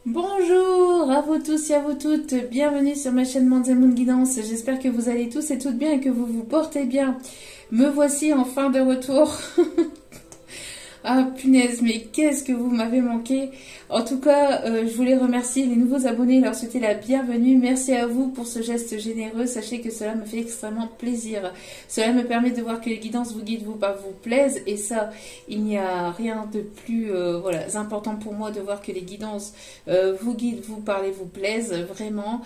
Bonjour à vous tous et à vous toutes, bienvenue sur ma chaîne Monde et Moon Guidance. J'espère que vous allez tous et toutes bien et que vous vous portez bien. Me voici enfin de retour. Ah punaise, mais qu'est-ce que vous m'avez manqué. En tout cas, je voulais remercier les nouveaux abonnés et leur souhaiter la bienvenue. Merci à vous pour ce geste généreux. Sachez que cela me fait extrêmement plaisir. Cela me permet de voir que les guidances vous guident, vous plaisent. Et ça, il n'y a rien de plus important pour moi de voir que les guidances vous guident, vous parlez, vous plaisent. Vraiment.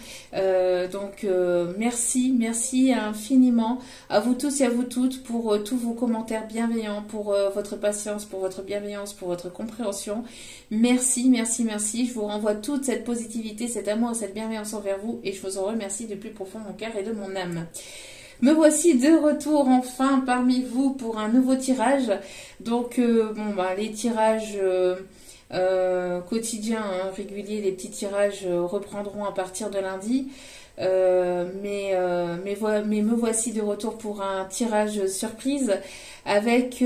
Merci infiniment à vous tous et à vous toutes pour tous vos commentaires bienveillants, pour votre patience, pour votre bienveillance, pour votre compréhension. Merci. Je vous renvoie toute cette positivité, cet amour et cette bienveillance envers vous et je vous en remercie du plus profond de mon cœur et de mon âme. Me voici de retour enfin parmi vous pour un nouveau tirage. Donc, les tirages quotidiens, réguliers, les petits tirages reprendront à partir de lundi. Mais me voici de retour pour un tirage surprise avec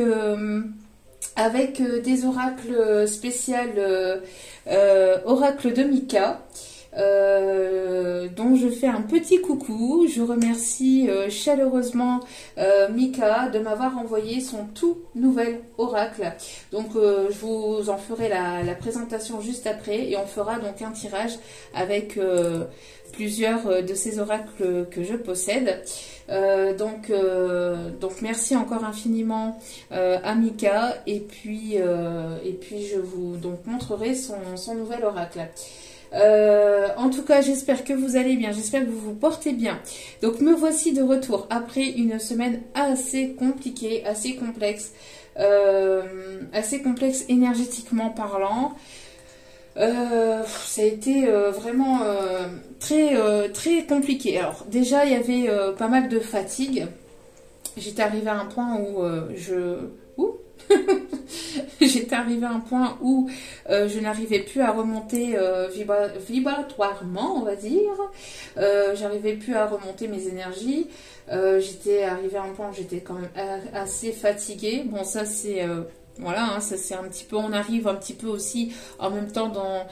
des oracles spéciaux, oracle de Mika, dont je fais un petit coucou. Je remercie chaleureusement Mika de m'avoir envoyé son tout nouvel oracle. Donc je vous en ferai la présentation juste après et on fera donc un tirage avec plusieurs de ces oracles que je possède. Donc merci encore infiniment à Mika et puis je vous donc montrerai son nouvel oracle. En tout cas, j'espère que vous allez bien, j'espère que vous vous portez bien. Donc me voici de retour après une semaine assez compliquée, assez complexe énergétiquement parlant. Ça a été vraiment très compliqué. Alors déjà, il y avait pas mal de fatigue. J'étais arrivée à un point où j'étais arrivée à un point où je n'arrivais plus à remonter vibratoirement, on va dire. J'arrivais plus à remonter mes énergies. J'étais arrivée à un point où j'étais quand même assez fatiguée. Bon, ça c'est ça c'est un petit peu, on arrive un petit peu aussi en même temps dans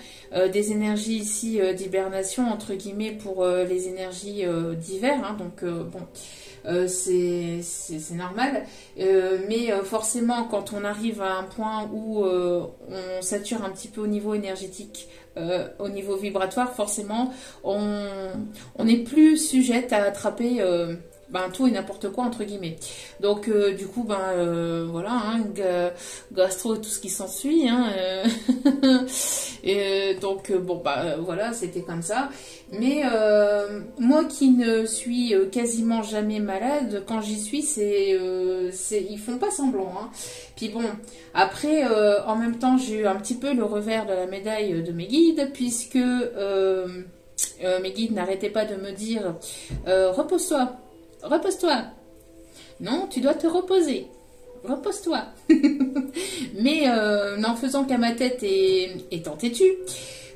des énergies ici d'hibernation entre guillemets pour les énergies d'hiver, hein, donc c'est normal, mais forcément quand on arrive à un point où on sature un petit peu au niveau énergétique, au niveau vibratoire, forcément on n'est plus sujette à attraper tout et n'importe quoi entre guillemets. Donc du coup gastro et tout ce qui s'ensuit, et donc c'était comme ça. Mais moi qui ne suis quasiment jamais malade, quand j'y suis, ils font pas semblant, hein. Puis bon, après en même temps j'ai eu un petit peu le revers de la médaille de mes guides, puisque mes guides n'arrêtaient pas de me dire repose-toi. Repose-toi. Non, tu dois te reposer. Repose-toi. Mais n'en faisant qu'à ma tête étant têtue,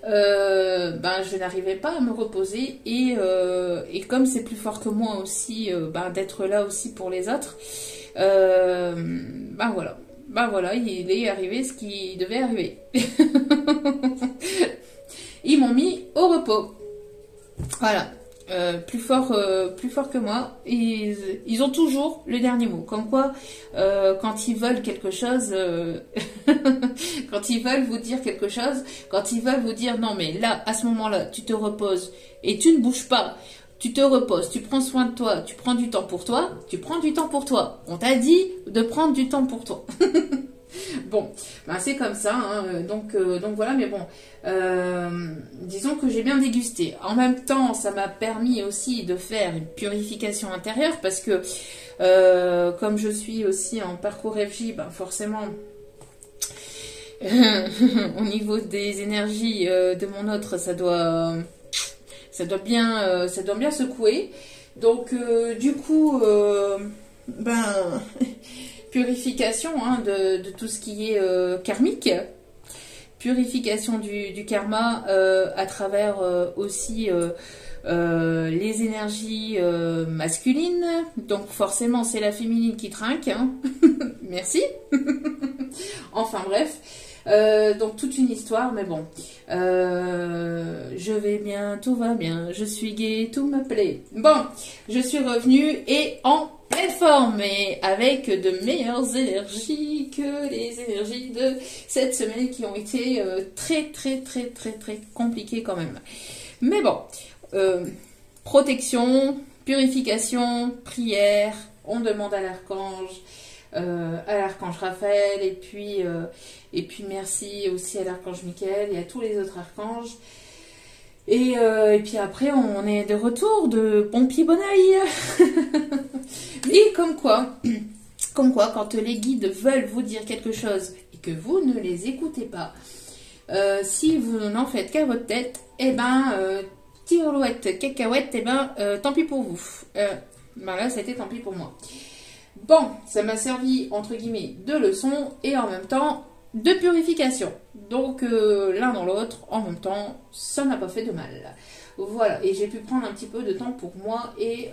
je n'arrivais pas à me reposer. Et comme c'est plus fort que moi aussi, d'être là aussi pour les autres, il est arrivé ce qui devait arriver. Ils m'ont mis au repos. Voilà. Plus fort que moi, ils ont toujours le dernier mot. Comme quoi, quand ils veulent quelque chose, quand ils veulent vous dire quelque chose, quand ils veulent vous dire non mais là, à ce moment-là, tu te reposes et tu ne bouges pas, tu te reposes, tu prends soin de toi, tu prends du temps pour toi, tu prends du temps pour toi. On t'a dit de prendre du temps pour toi. Bon, c'est comme ça, hein. Donc voilà, mais bon, disons que j'ai bien dégusté. En même temps, ça m'a permis aussi de faire une purification intérieure parce que comme je suis aussi en parcours FJ, forcément, au niveau des énergies de mon autre, ça doit bien secouer. Donc du coup, purification de tout ce qui est karmique, purification du karma à travers aussi les énergies masculines, donc forcément c'est la féminine qui trinque, hein. Merci. Enfin bref, Donc toute une histoire, mais bon. Je vais bien, tout va bien, je suis gaie, tout me plaît. Bon, je suis revenue et en pleine forme et avec de meilleures énergies que les énergies de cette semaine qui ont été très compliquées quand même. Mais bon, protection, purification, prière, on demande à l'archange Raphaël et puis merci aussi à l'archange Michael et à tous les autres archanges. Et puis après, on est de retour de bon pied, bon oeil. Et comme quoi, quand les guides veulent vous dire quelque chose et que vous ne les écoutez pas, si vous n'en faites qu'à votre tête, eh ben, tirouette, cacahuète, eh ben, tant pis pour vous. Ben là, ça a été tant pis pour moi. Bon, ça m'a servi, entre guillemets, de leçon et en même temps de purification. Donc, l'un dans l'autre, en même temps, ça n'a pas fait de mal. Voilà, et j'ai pu prendre un petit peu de temps pour moi et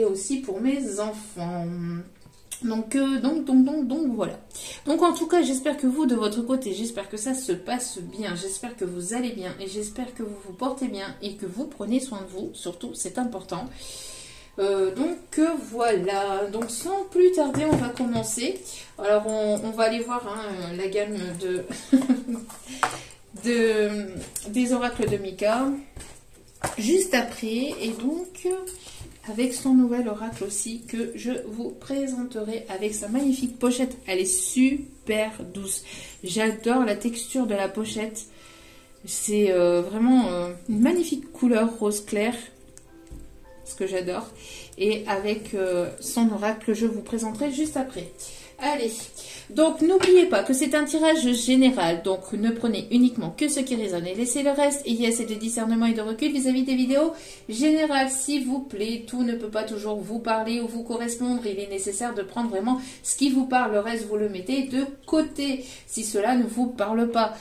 aussi pour mes enfants. Donc voilà. Donc en tout cas, j'espère que vous, de votre côté, j'espère que ça se passe bien, j'espère que vous allez bien et j'espère que vous vous portez bien et que vous prenez soin de vous, surtout, c'est important. Voilà, donc sans plus tarder, on va commencer. Alors on va aller voir la gamme des oracles de Mika juste après, et donc avec son nouvel oracle aussi que je vous présenterai avec sa magnifique pochette. Elle est super douce, j'adore la texture de la pochette, c'est vraiment une magnifique couleur rose clair, ce que j'adore, et avec son oracle que je vous présenterai juste après. Allez, donc n'oubliez pas que c'est un tirage général, donc ne prenez uniquement que ce qui résonne et laissez le reste. Ayez assez de discernement et de recul vis-à-vis des vidéos générales, s'il vous plaît. Tout ne peut pas toujours vous parler ou vous correspondre, il est nécessaire de prendre vraiment ce qui vous parle, le reste vous le mettez de côté si cela ne vous parle pas.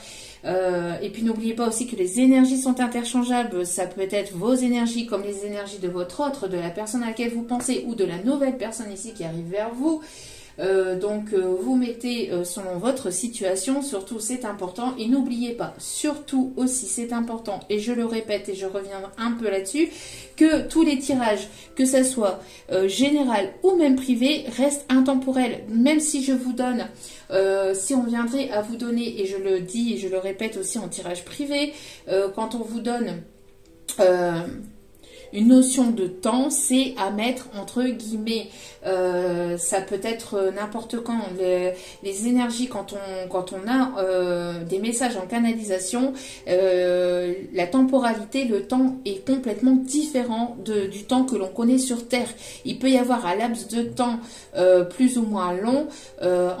Et puis n'oubliez pas aussi que les énergies sont interchangeables, ça peut être vos énergies comme les énergies de votre autre, de la personne à laquelle vous pensez ou de la nouvelle personne ici qui arrive vers vous. Donc vous mettez selon votre situation, surtout c'est important, et n'oubliez pas, surtout aussi c'est important, et je le répète et je reviens un peu là-dessus, que tous les tirages, que ça soit général ou même privé, restent intemporels. Même si je vous donne, si on viendrait à vous donner, et je le dis et je le répète aussi en tirage privé, quand on vous donne une notion de temps, c'est à mettre entre guillemets. Ça peut être n'importe quand. Les énergies, quand on a des messages en canalisation, la temporalité, le temps est complètement différent du temps que l'on connaît sur Terre. Il peut y avoir un laps de temps plus ou moins long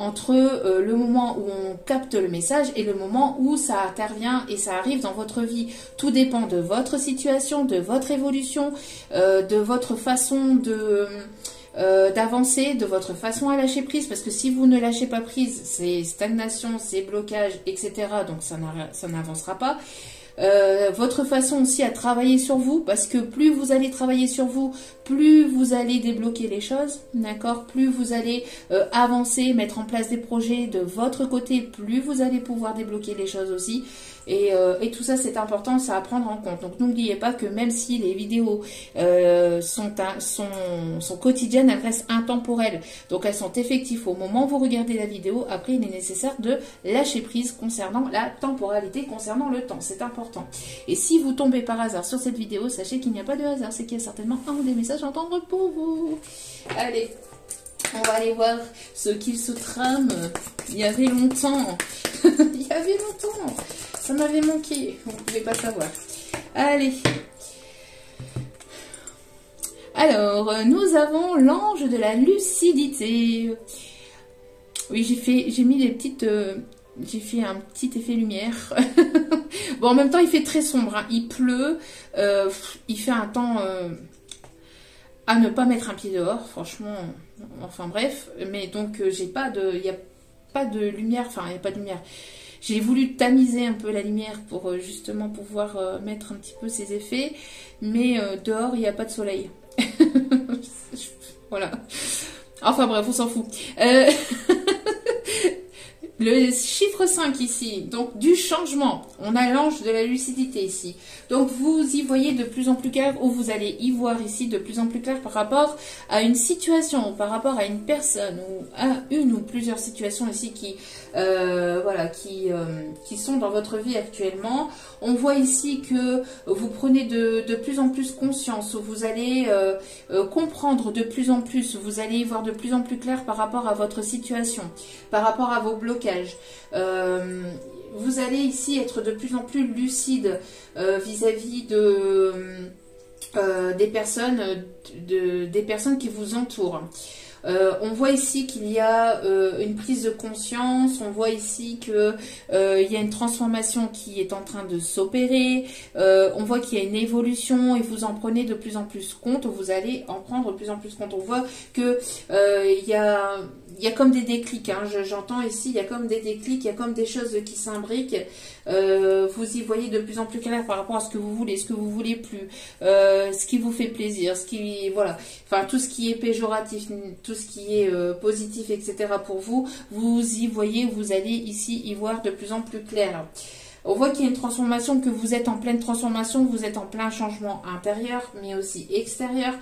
entre le moment où on capte le message et le moment où ça intervient et ça arrive dans votre vie. Tout dépend de votre situation, de votre évolution, de votre façon d'avancer, de votre façon à lâcher prise, parce que si vous ne lâchez pas prise, c'est stagnation, c'est blocage, etc. Donc ça n'avancera pas. Votre façon aussi à travailler sur vous, parce que plus vous allez travailler sur vous, plus vous allez débloquer les choses, d'accord, plus vous allez avancer, mettre en place des projets de votre côté, plus vous allez pouvoir débloquer les choses aussi. Et tout ça c'est important, ça à prendre en compte. Donc n'oubliez pas que même si les vidéos sont quotidiennes, elles restent intemporelles. Donc elles sont effectives au moment où vous regardez la vidéo. Après il est nécessaire de lâcher prise concernant la temporalité, concernant le temps, c'est important. Et si vous tombez par hasard sur cette vidéo, sachez qu'il n'y a pas de hasard, c'est qu'il y a certainement un ou des messages à entendre pour vous. Allez, on va aller voir ce qu'il se trame. Il y avait longtemps. Il y avait longtemps. Ça m'avait manqué. Vous ne pouvez pas savoir. Allez. Alors, nous avons l'ange de la lucidité. Oui, j'ai mis des petites... j'ai fait un petit effet lumière. Bon, en même temps, il fait très sombre. Hein. Il pleut. Il fait un temps... à ne pas mettre un pied dehors, franchement, enfin bref, mais donc il n'y a pas de lumière, enfin il n'y a pas de lumière. J'ai voulu tamiser un peu la lumière pour justement pouvoir mettre un petit peu ces effets, mais dehors il n'y a pas de soleil. Voilà. Enfin bref, on s'en fout. le chiffre 5 ici, donc du changement. On a l'ange de la lucidité ici. Donc vous y voyez de plus en plus clair, ou vous allez y voir ici de plus en plus clair par rapport à une situation, par rapport à une personne, ou à une ou plusieurs situations ici qui, voilà, qui sont dans votre vie actuellement. On voit ici que vous prenez de plus en plus conscience, vous allez comprendre de plus en plus, vous allez y voir de plus en plus clair par rapport à votre situation, par rapport à vos blocages. Vous allez ici être de plus en plus lucide vis-à-vis des personnes qui vous entourent. On voit ici qu'il y a une prise de conscience, on voit ici qu'il y a une transformation qui est en train de s'opérer, on voit qu'il y a une évolution et vous en prenez de plus en plus compte, vous allez en prendre de plus en plus compte. On voit que il y a comme des déclics, hein, j'entends ici, il y a comme des déclics, il y a comme des choses qui s'imbriquent. Vous y voyez de plus en plus clair par rapport à ce que vous voulez, ce que vous voulez plus, ce qui vous fait plaisir, ce qui, voilà, enfin tout ce qui est péjoratif, tout ce qui est positif, etc. pour vous, vous y voyez, vous allez ici y voir de plus en plus clair. On voit qu'il y a une transformation, que vous êtes en pleine transformation, vous êtes en plein changement intérieur, mais aussi extérieur.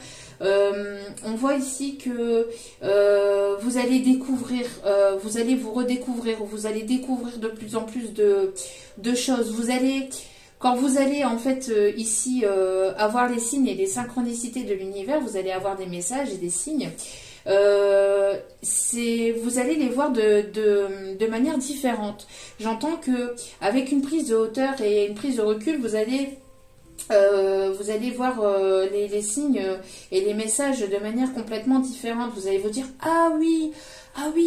On voit ici que vous allez découvrir, vous allez vous redécouvrir, vous allez découvrir de plus en plus de choses. Vous allez, quand vous allez en fait ici avoir les signes et les synchronicités de l'univers, vous allez avoir des messages et des signes. Vous allez les voir de manière différente. J'entends que avec une prise de hauteur et une prise de recul, vous allez voir les signes et les messages de manière complètement différente. Vous allez vous dire ah oui,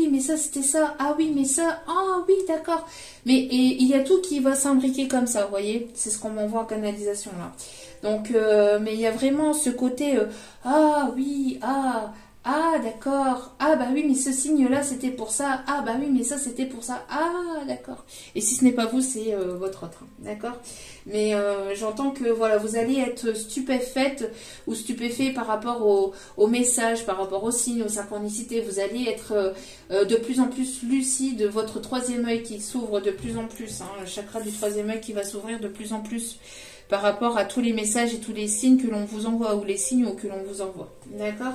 mais ça c'était ça, ah oui, mais ça, ah oui, d'accord. Mais et il y a tout qui va s'imbriquer comme ça, vous voyez. C'est ce qu'on m'envoie en canalisation là. Donc, mais il y a vraiment ce côté ah oui, ah d'accord, ah bah oui mais ce signe là c'était pour ça, ah bah oui mais ça c'était pour ça, ah d'accord. Et si ce n'est pas vous, c'est votre autre, d'accord. Mais j'entends que voilà, vous allez être stupéfaite ou stupéfait par rapport au message, par rapport aux signes, aux synchronicités. Vous allez être de plus en plus lucide, votre troisième œil qui s'ouvre de plus en plus, hein, le chakra du troisième œil qui va s'ouvrir de plus en plus par rapport à tous les messages et tous les signes que l'on vous envoie, ou les signaux que l'on vous envoie, d'accord.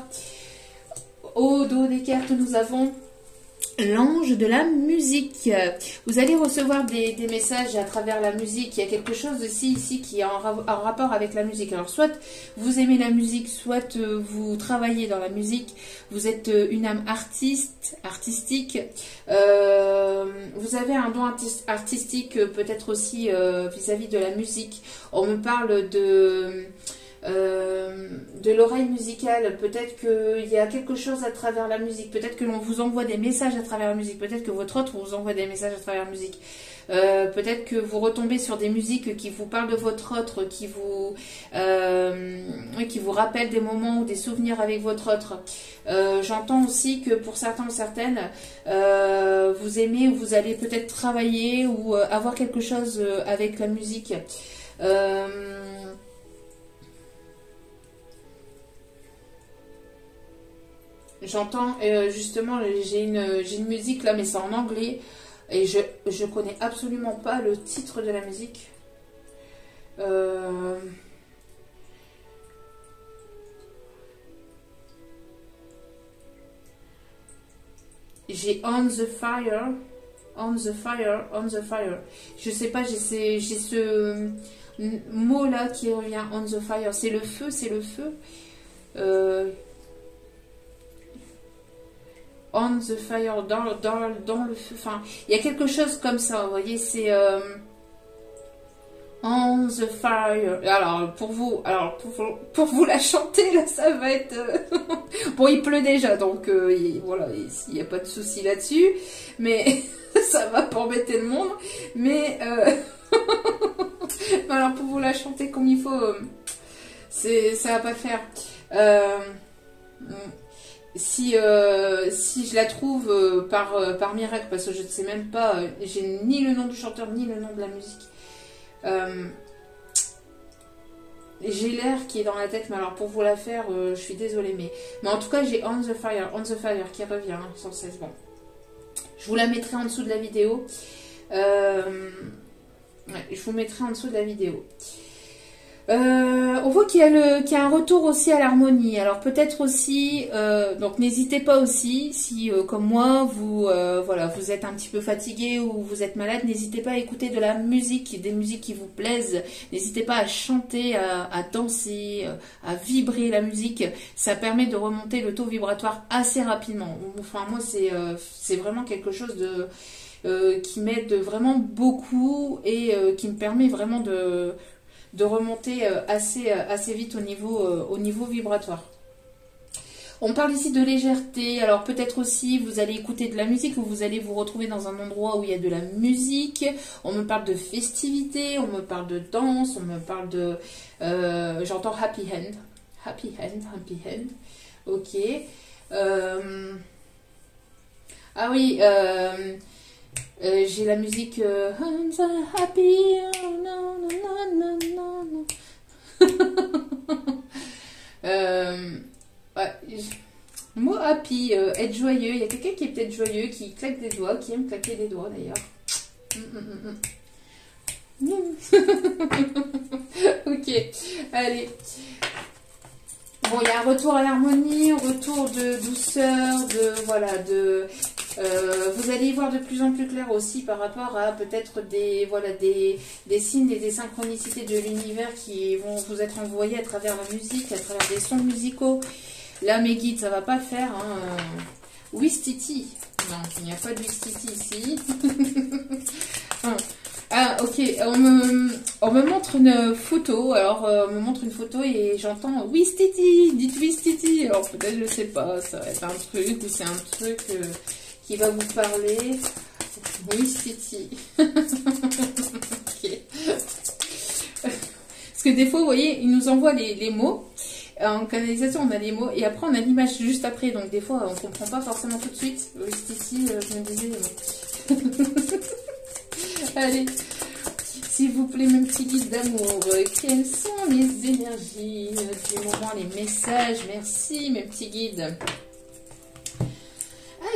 Au dos des cartes, nous avons l'ange de la musique. Vous allez recevoir des messages à travers la musique. Il y a quelque chose ici qui est en rapport avec la musique. Alors, soit vous aimez la musique, soit vous travaillez dans la musique. Vous êtes une âme artistique. Vous avez un don artistique peut-être aussi vis-à-vis de la musique. On me parle de l'oreille musicale, peut-être qu'il y a quelque chose à travers la musique, peut-être que l'on vous envoie des messages à travers la musique, peut-être que votre autre vous envoie des messages à travers la musique, peut-être que vous retombez sur des musiques qui vous parlent de votre autre, qui vous rappellent des moments ou des souvenirs avec votre autre. J'entends aussi que pour certains ou certaines, vous aimez ou vous allez peut-être travailler ou avoir quelque chose avec la musique. J'entends justement, j'ai une musique là, mais c'est en anglais et je connais absolument pas le titre de la musique. J'ai On the Fire, On the Fire, On the Fire. Je sais pas, j'ai ce mot là qui revient, On the Fire. C'est le feu, c'est le feu. On the fire, dans le feu, enfin, il y a quelque chose comme ça, vous voyez, c'est on the fire. Alors, pour vous la chanter, là, ça va être... bon, il pleut déjà, donc voilà, il n'y a pas de souci là-dessus, mais ça va pas embêter le monde, mais alors, pour vous la chanter comme il faut, ça va pas le faire. Si je la trouve par miracle, parce que je ne sais même pas, j'ai ni le nom du chanteur ni le nom de la musique, j'ai l'air qui est dans la tête, mais alors pour vous la faire, je suis désolée, mais en tout cas j'ai On the Fire qui revient, hein, sans cesse. Bon, Je vous la mettrai en dessous de la vidéo. Ouais, je vous mettrai en dessous de la vidéo. On voit qu'il y a un retour aussi à l'harmonie. Alors peut-être aussi, donc n'hésitez pas aussi, si comme moi, voilà, vous êtes un petit peu fatigué ou vous êtes malade, n'hésitez pas à écouter de la musique, des musiques qui vous plaisent. N'hésitez pas à chanter, à danser, à vibrer la musique. Ça permet de remonter le taux vibratoire assez rapidement. Enfin moi, c'est vraiment quelque chose qui m'aide vraiment beaucoup et qui me permet vraiment de remonter assez vite au niveau vibratoire. On parle ici de légèreté, alors peut-être aussi vous allez écouter de la musique ou vous allez vous retrouver dans un endroit où il y a de la musique. On me parle de festivité, on me parle de danse, on me parle de... j'entends happy hand. Happy hand, happy hand. Ok. Ah oui, j'ai la musique I'm so happy, oh, no, no, no, no, no. Ouais, le mot happy, être joyeux. Il y a quelqu'un qui est peut-être joyeux, qui claque des doigts, qui aime claquer des doigts d'ailleurs. Ok, allez. Bon, il y a un retour à l'harmonie, un retour de douceur, vous allez y voir de plus en plus clair aussi par rapport à peut-être des signes et des synchronicités de l'univers qui vont vous être envoyés à travers la musique, à travers des sons musicaux. Là, mes guides, ça va pas le faire. Hein. Wistiti. Non, il n'y a pas de Wistiti ici. Ah, ok, on me montre une photo, alors on me montre une photo et j'entends Wistiti, dites Wistiti, alors peut-être je sais pas, ça va être un truc ou c'est un truc qui va vous parler. Wistiti. Ok. Parce que des fois, vous voyez, ils nous envoient les mots. En canalisation, on a les mots et après on a l'image juste après, donc des fois on comprend pas forcément tout de suite. Wistiti, je me disais. Allez, s'il vous plaît, mes petits guides d'amour, quelles sont les énergies du moment, les messages? Merci, mes petits guides.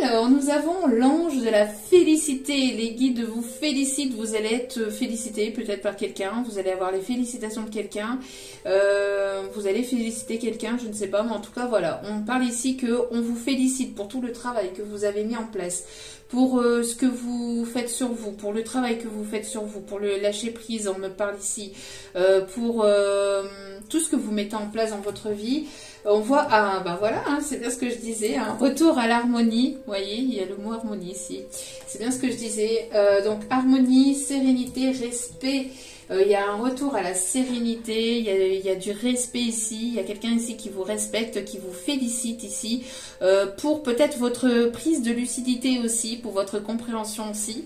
Alors, nous avons l'ange de la félicité. Les guides vous félicitent. Vous allez être félicité peut-être par quelqu'un. Vous allez avoir les félicitations de quelqu'un. Vous allez féliciter quelqu'un, je ne sais pas. Mais en tout cas, voilà. On parle ici qu'on vous félicite pour tout le travail que vous avez mis en place. Pour ce que vous faites sur vous. Pour le travail que vous faites sur vous. Pour le lâcher prise, on me parle ici. Pour tout ce que vous mettez en place dans votre vie. On voit, ben voilà, hein, c'est bien ce que je disais, un retour à l'harmonie. Vous voyez, il y a le mot harmonie ici. C'est bien ce que je disais. Donc, harmonie, sérénité, respect. Il y a un retour à la sérénité. Il y a du respect ici. Il y a quelqu'un ici qui vous respecte, qui vous félicite ici. Pour peut-être votre prise de lucidité aussi, pour votre compréhension aussi.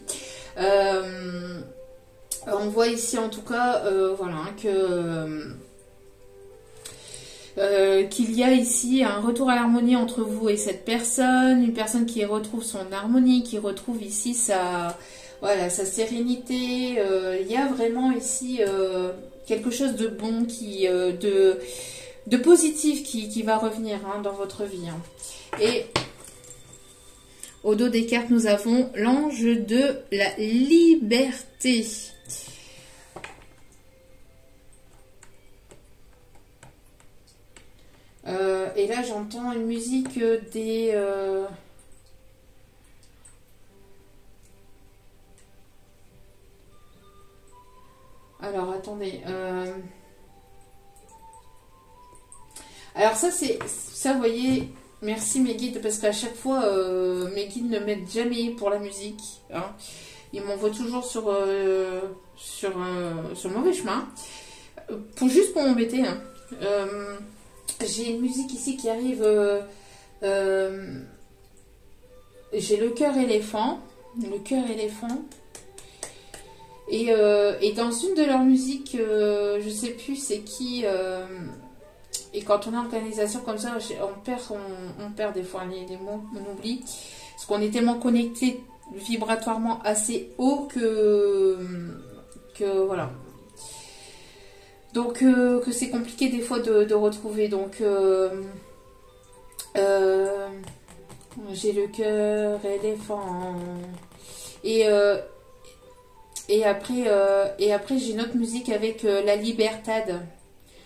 On voit ici en tout cas, voilà, que... qu'il y a ici un retour à l'harmonie entre vous et cette personne, une personne qui retrouve son harmonie, qui retrouve ici sa sérénité. Il y a vraiment ici quelque chose de bon, de positif qui va revenir hein, dans votre vie. Hein. Et au dos des cartes, nous avons l'ange de la liberté. Et là, j'entends une musique des... Alors, attendez. Alors, ça, c'est... Ça, vous voyez... Merci, mes guides, parce qu'à chaque fois, mes guides ne m'aident jamais pour la musique. Hein. Ils m'envoient toujours sur le mauvais chemin. Juste pour m'embêter. Hein. J'ai une musique ici qui arrive. J'ai le cœur éléphant. Le cœur éléphant. Et dans une de leurs musiques, je sais plus c'est qui. Et quand on est en organisation comme ça, on perd des fois les mots, on oublie. Parce qu'on est tellement connecté vibratoirement assez haut que voilà. Donc, que c'est compliqué des fois de retrouver. Donc, J'ai le cœur éléphant. Et, euh, et après j'ai une autre musique avec la Libertad.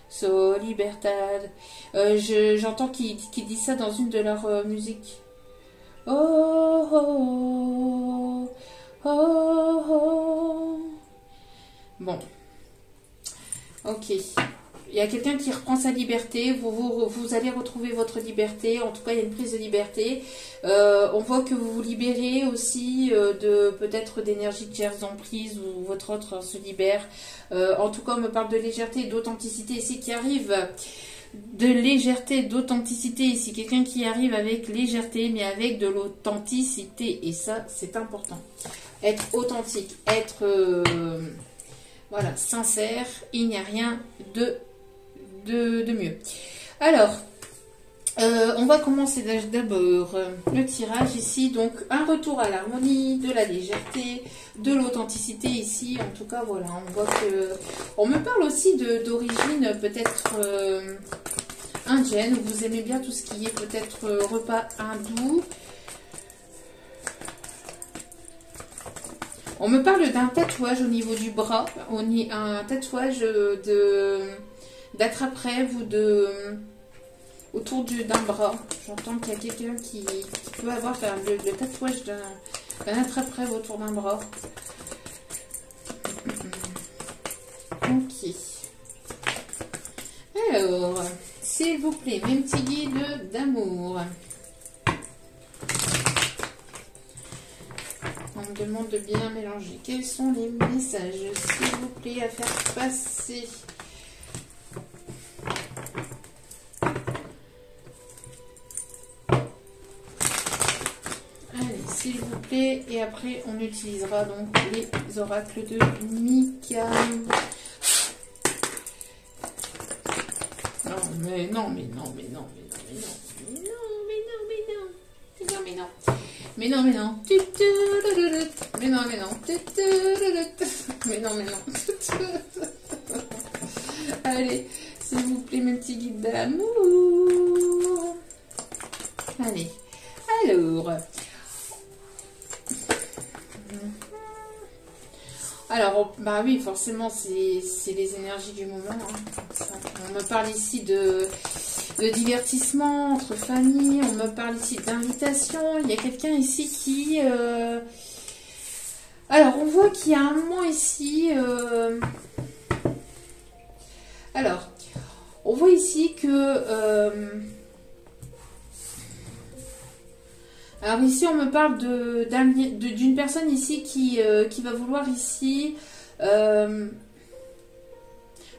So Libertad. J'entends qu'ils disent ça dans une de leurs musiques. Oh, oh, oh, oh, oh. Bon, ok. Il y a quelqu'un qui reprend sa liberté. Vous allez retrouver votre liberté. En tout cas, il y a une prise de liberté. On voit que vous vous libérez aussi de peut-être d'énergie de chers emprises ou votre autre se libère. En tout cas, on me parle de légèreté et d'authenticité ici qui arrive. De légèreté, d'authenticité ici. Quelqu'un qui arrive avec légèreté, mais avec de l'authenticité. Et ça, c'est important. Être authentique, être voilà, sincère. Il n'y a rien de mieux. Alors, on va commencer d'abord le tirage ici. Donc, un retour à l'harmonie, de la légèreté, de l'authenticité ici. En tout cas, voilà, on voit que... On me parle aussi d'origine peut-être indienne. Vous aimez bien tout ce qui est peut-être repas hindou. On me parle d'un tatouage au niveau du bras. Un tatouage d'attrape-rêve ou autour d'un bras. J'entends qu'il y a quelqu'un qui peut avoir le tatouage d'un attrape-rêve autour d'un bras. Ok. Alors, s'il vous plaît, mes petits guides d'amour. On me demande de bien mélanger. Quels sont les messages, s'il vous plaît, à faire passer ? S'il vous plaît, et après on utilisera donc les oracles de Mika. Non, mais non, mais non, mais non, mais non, mais non, mais non, mais non, mais non, mais non, mais non, mais non, mais non, mais non, mais non, mais non, mais non. Allez, s'il vous plaît, mes petits guides d'amour. Allez, alors, bah oui, forcément, c'est les énergies du moment. Hein. On me parle ici de divertissement entre familles. On me parle ici d'invitation. Il y a quelqu'un ici qui... Alors, on voit qu'il y a un moment ici... Alors, on voit ici que... Alors ici, on me parle d'une personne ici qui va vouloir ici,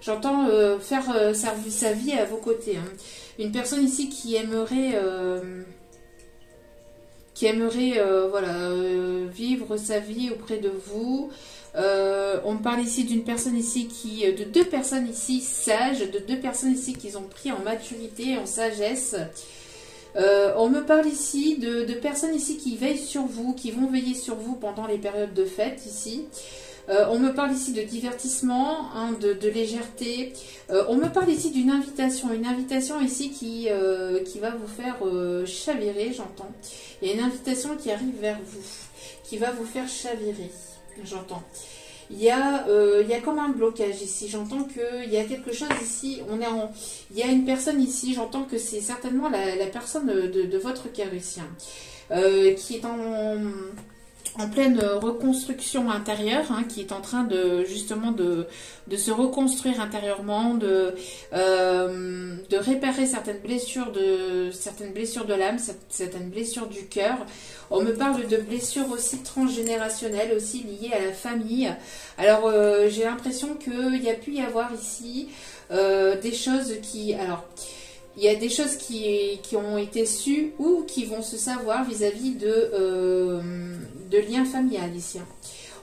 j'entends faire sa vie à vos côtés. Hein. Une personne ici qui aimerait voilà, vivre sa vie auprès de vous. On me parle ici d'une personne ici de deux personnes ici sages, de deux personnes ici qui ont pris en maturité, en sagesse. On me parle ici de personnes ici qui veillent sur vous, qui vont veiller sur vous pendant les périodes de fête ici. On me parle ici de divertissement, hein, de légèreté. On me parle ici d'une invitation. Une invitation ici qui va vous faire chavirer, j'entends. Il y a une invitation qui arrive vers vous, qui va vous faire chavirer, j'entends. Il y a comme un blocage ici. J'entends qu'il y a quelque chose ici. Il y a une personne ici. J'entends que c'est certainement la personne de votre cœur ici, qui est en pleine reconstruction intérieure, hein, qui est en train justement de se reconstruire intérieurement, de réparer certaines blessures de l'âme, certaines blessures du cœur. On me parle de blessures aussi transgénérationnelles, aussi liées à la famille. Alors, j'ai l'impression qu'il y a pu y avoir ici des choses qui... Alors, il y a des choses qui ont été sues ou qui vont se savoir vis-à-vis de liens familiales ici.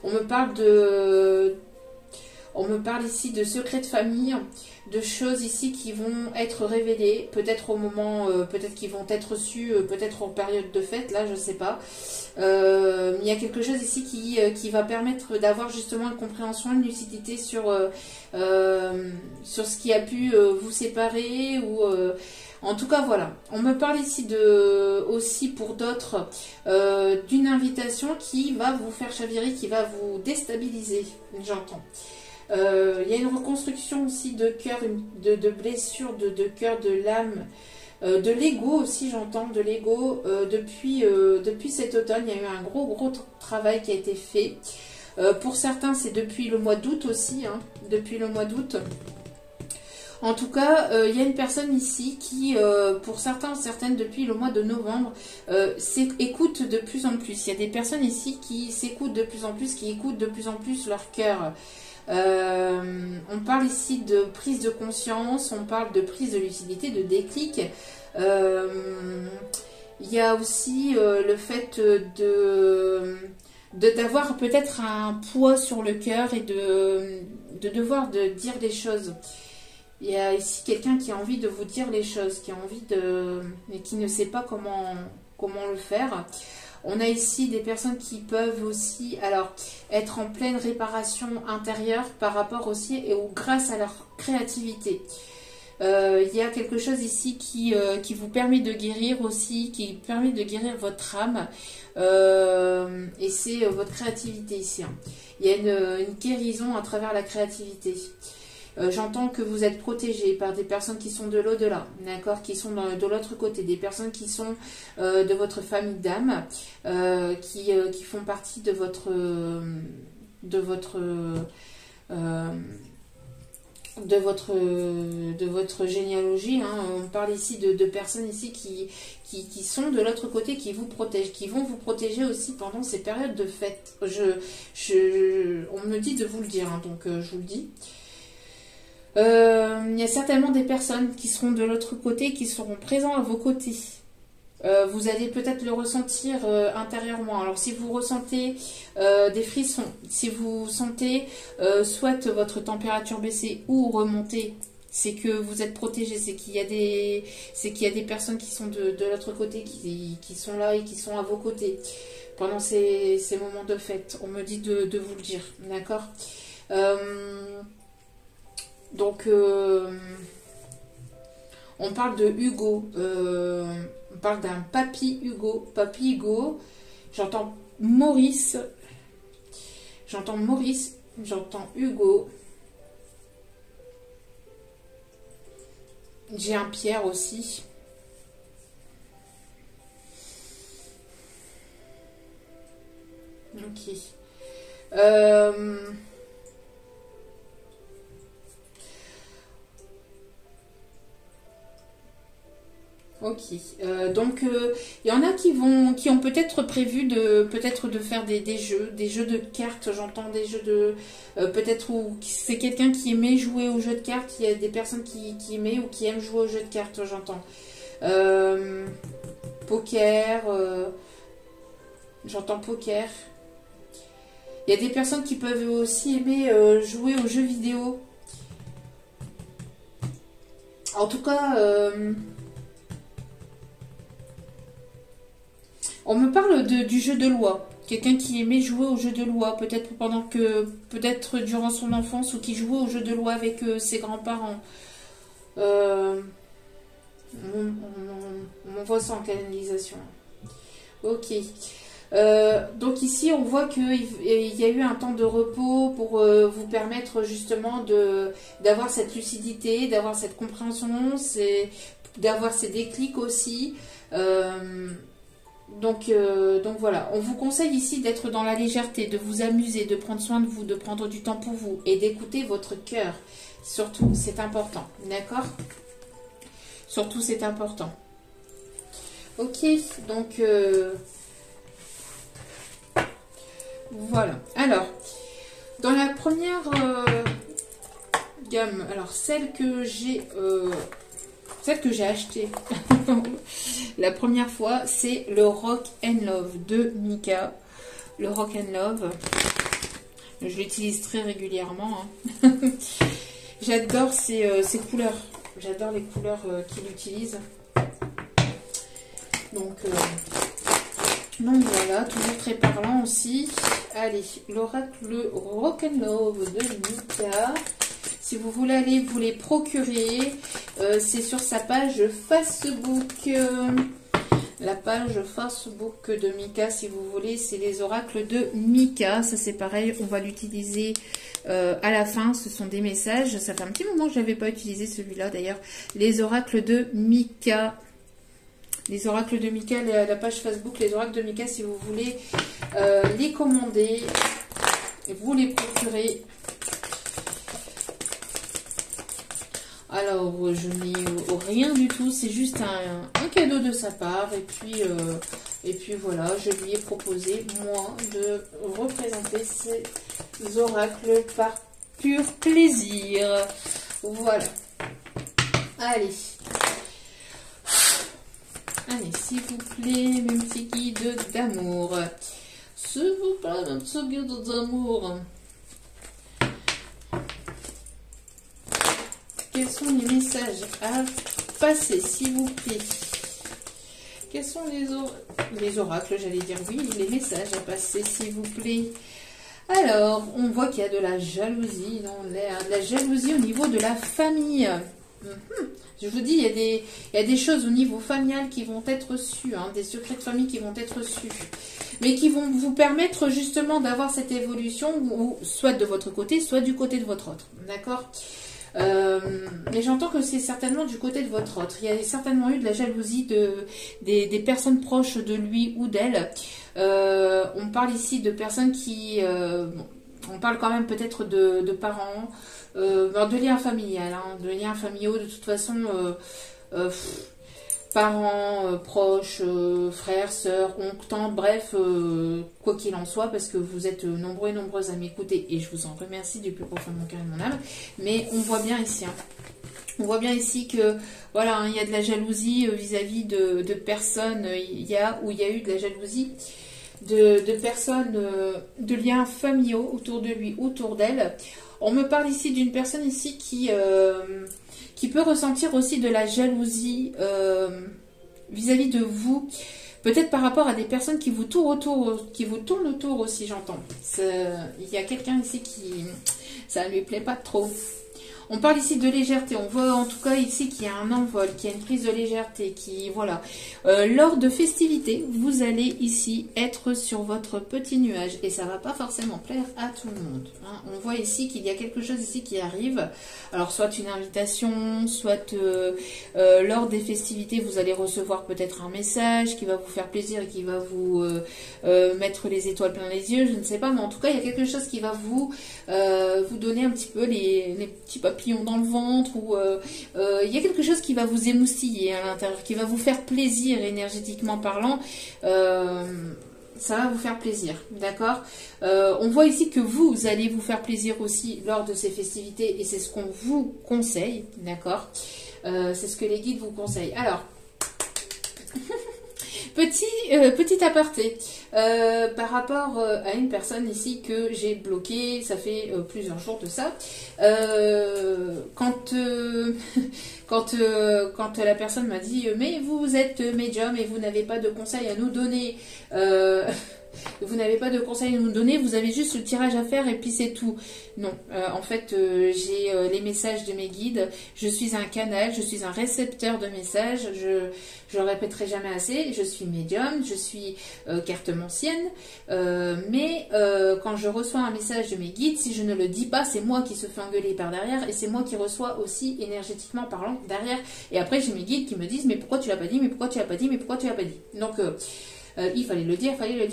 On me parle ici de secrets de famille, de choses ici qui vont être révélées, peut-être au moment, peut-être qui vont être reçues, peut-être en période de fête, là je sais pas. Il y a quelque chose ici qui va permettre d'avoir justement une compréhension, une lucidité sur ce qui a pu vous séparer ou En tout cas, voilà. On me parle ici aussi pour d'autres d'une invitation qui va vous faire chavirer, qui va vous déstabiliser, j'entends. Il y a une reconstruction aussi de cœur, de blessures, de cœur, de l'âme, de l'ego aussi, j'entends, de l'ego. Depuis cet automne, il y a eu un gros travail qui a été fait. Pour certains, c'est depuis le mois d'août aussi, hein, depuis le mois d'août. En tout cas, il y a une personne ici qui, pour certains, certaines, depuis le mois de novembre, écoute de plus en plus. Il y a des personnes ici qui s'écoutent de plus en plus, qui écoutent de plus en plus leur cœur. On parle ici de prise de conscience, on parle de prise de lucidité, de déclic. Il y a aussi le fait d'avoir peut-être un poids sur le cœur et de devoir dire des choses. Il y a ici quelqu'un qui a envie de vous dire les choses, qui a envie mais qui ne sait pas comment le faire. On a ici des personnes qui peuvent aussi être en pleine réparation intérieure par rapport aussi ou grâce à leur créativité. Il y a quelque chose ici qui vous permet de guérir aussi, qui permet de guérir votre âme. Et c'est votre créativité ici. Hein. Il y a une guérison à travers la créativité. J'entends que vous êtes protégé par des personnes qui sont de l'au-delà, d'accord, qui sont de l'autre côté, des personnes qui sont de votre famille d'âme, qui font partie de votre généalogie. Hein. On parle ici de personnes ici qui sont de l'autre côté, qui vous protègent, qui vont vous protéger aussi pendant ces périodes de fête. On me dit de vous le dire, hein, donc je vous le dis. Il y a certainement des personnes qui seront de l'autre côté, qui seront présents à vos côtés. Vous allez peut-être le ressentir intérieurement. Alors si vous ressentez des frissons, si vous sentez soit votre température baisser ou remonter, c'est que vous êtes protégé, c'est qu'il y a des personnes qui sont de l'autre côté, qui sont là et qui sont à vos côtés pendant ces moments de fête. On me dit de vous le dire, d'accord. Donc, on parle de Hugo, on parle d'un papy Hugo, j'entends Maurice, j'entends Hugo, j'ai un Pierre aussi. Ok. Ok, donc il y en a qui ont peut-être prévu de faire des jeux de cartes. J'entends des jeux de peut-être où c'est quelqu'un qui aimait jouer aux jeux de cartes. Il y a des personnes qui aimaient ou qui aiment jouer aux jeux de cartes. J'entends poker. J'entends poker. Il y a des personnes qui peuvent aussi aimer jouer aux jeux vidéo. En tout cas. On me parle du jeu de loi. Quelqu'un qui aimait jouer au jeu de loi, peut-être durant son enfance, ou qui jouait au jeu de loi avec ses grands-parents. On voit ça en canalisation. Ok. Donc ici, on voit qu'il y a eu un temps de repos pour vous permettre justement d'avoir cette lucidité, d'avoir cette compréhension, d'avoir ces déclics aussi. Donc voilà, on vous conseille ici d'être dans la légèreté, de vous amuser, de prendre soin de vous, de prendre du temps pour vous et d'écouter votre cœur. Surtout, c'est important, d'accord? Surtout, c'est important. Ok, donc voilà. Alors, dans la première gamme, alors celle que j'ai achetée la première fois, c'est le Rock and Love de Mika. Le Rock and Love, je l'utilise très régulièrement. Hein. J'adore ces couleurs. J'adore les couleurs qu'il utilise. Donc voilà, toujours très parlant aussi. Allez, l'oracle Rock and Love de Mika. Si vous voulez aller vous les procurer, c'est sur sa page Facebook. La page Facebook de Mika, si vous voulez, c'est les oracles de Mika. Ça, c'est pareil, on va l'utiliser à la fin. Ce sont des messages. Ça fait un petit moment que je n'avais pas utilisé celui-là, d'ailleurs. Les oracles de Mika. Les oracles de Mika, la page Facebook, les oracles de Mika, si vous voulez les commander, vous les procurer. Alors, je n'ai rien du tout, c'est juste un cadeau de sa part. Et puis voilà, je lui ai proposé, moi, de représenter ces oracles par pur plaisir. Voilà. Allez. Allez, s'il vous plaît, mes petits guides d'amour. S'il vous plaît, mes petits guides d'amour. Quels sont les messages à passer, s'il vous plaît? Quels sont les oracles, j'allais dire, oui, les messages à passer, s'il vous plaît? Alors, on voit qu'il y a de la jalousie dans l'air, de la jalousie au niveau de la famille. Je vous dis, il y a des choses au niveau familial qui vont être reçues, hein, des secrets de famille qui vont être reçus, mais qui vont vous permettre justement d'avoir cette évolution, ou soit de votre côté, soit du côté de votre autre. D'accord? Mais j'entends que c'est certainement du côté de votre autre. Il y a certainement eu de la jalousie des personnes proches de lui ou d'elle. On parle ici de personnes qui... on parle quand même peut-être de parents, de liens familiales, hein, de liens familiaux, de toute façon, parents, proches, frères, sœurs, oncles, tantes, bref, quoi qu'il en soit, parce que vous êtes nombreux et nombreuses à m'écouter, et je vous en remercie du plus profond de mon cœur et de mon âme, mais on voit bien ici, hein, on voit bien ici que, voilà, hein, il y a de la jalousie vis-à-vis de personnes, il y a eu de la jalousie de personnes, de liens familiaux autour de lui, autour d'elle. On me parle ici d'une personne ici qui peut ressentir aussi de la jalousie vis-à-vis de vous, peut-être par rapport à des personnes qui vous tournent autour aussi, j'entends. Il y a quelqu'un ici qui, ça ne lui plaît pas trop. On parle ici de légèreté, on voit en tout cas ici qu'il y a un envol, qu'il y a une prise de légèreté, voilà. Lors de festivités, vous allez ici être sur votre petit nuage et ça ne va pas forcément plaire à tout le monde, hein. On voit ici qu'il y a quelque chose ici qui arrive, alors soit une invitation, soit lors des festivités, vous allez recevoir peut-être un message qui va vous faire plaisir et qui va vous mettre les étoiles plein les yeux, je ne sais pas, mais en tout cas, il y a quelque chose qui va vous donner un petit peu les petits papillons dans le ventre, ou il y a quelque chose qui va vous émoustiller à l'intérieur, qui va vous faire plaisir énergétiquement parlant, ça va vous faire plaisir, d'accord. On voit ici que vous allez vous faire plaisir aussi lors de ces festivités, et c'est ce qu'on vous conseille, d'accord. C'est ce que les guides vous conseillent. Alors, petit aparté, par rapport à une personne ici que j'ai bloquée, ça fait plusieurs jours de ça, quand la personne m'a dit « mais vous êtes médium et vous n'avez pas de conseils à nous donner », vous n'avez pas de conseils à nous donner, vous avez juste le tirage à faire et puis c'est tout. Non, en fait, j'ai les messages de mes guides, je suis un canal, je suis un récepteur de messages, je le répéterai jamais assez, je suis médium, je suis cartomancienne, mais quand je reçois un message de mes guides, si je ne le dis pas, c'est moi qui se fais engueuler par derrière et c'est moi qui reçois aussi énergétiquement parlant derrière. Et après, j'ai mes guides qui me disent « mais pourquoi tu l'as pas dit, mais pourquoi tu l'as pas dit, mais pourquoi tu l'as pas dit ?» Donc, il fallait le dire, fallait le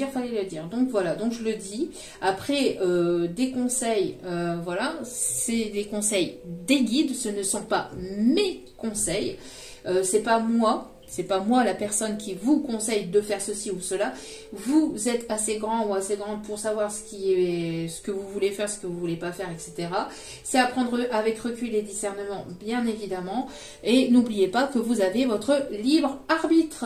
dire. Donc voilà, donc je le dis. Après, des conseils, voilà, c'est des conseils des guides, ce ne sont pas mes conseils. C'est pas moi la personne qui vous conseille de faire ceci ou cela. Vous êtes assez grand ou assez grande pour savoir ce que vous voulez faire, ce que vous voulez pas faire, etc. C'est à prendre avec recul et discernement, bien évidemment. Et n'oubliez pas que vous avez votre libre arbitre.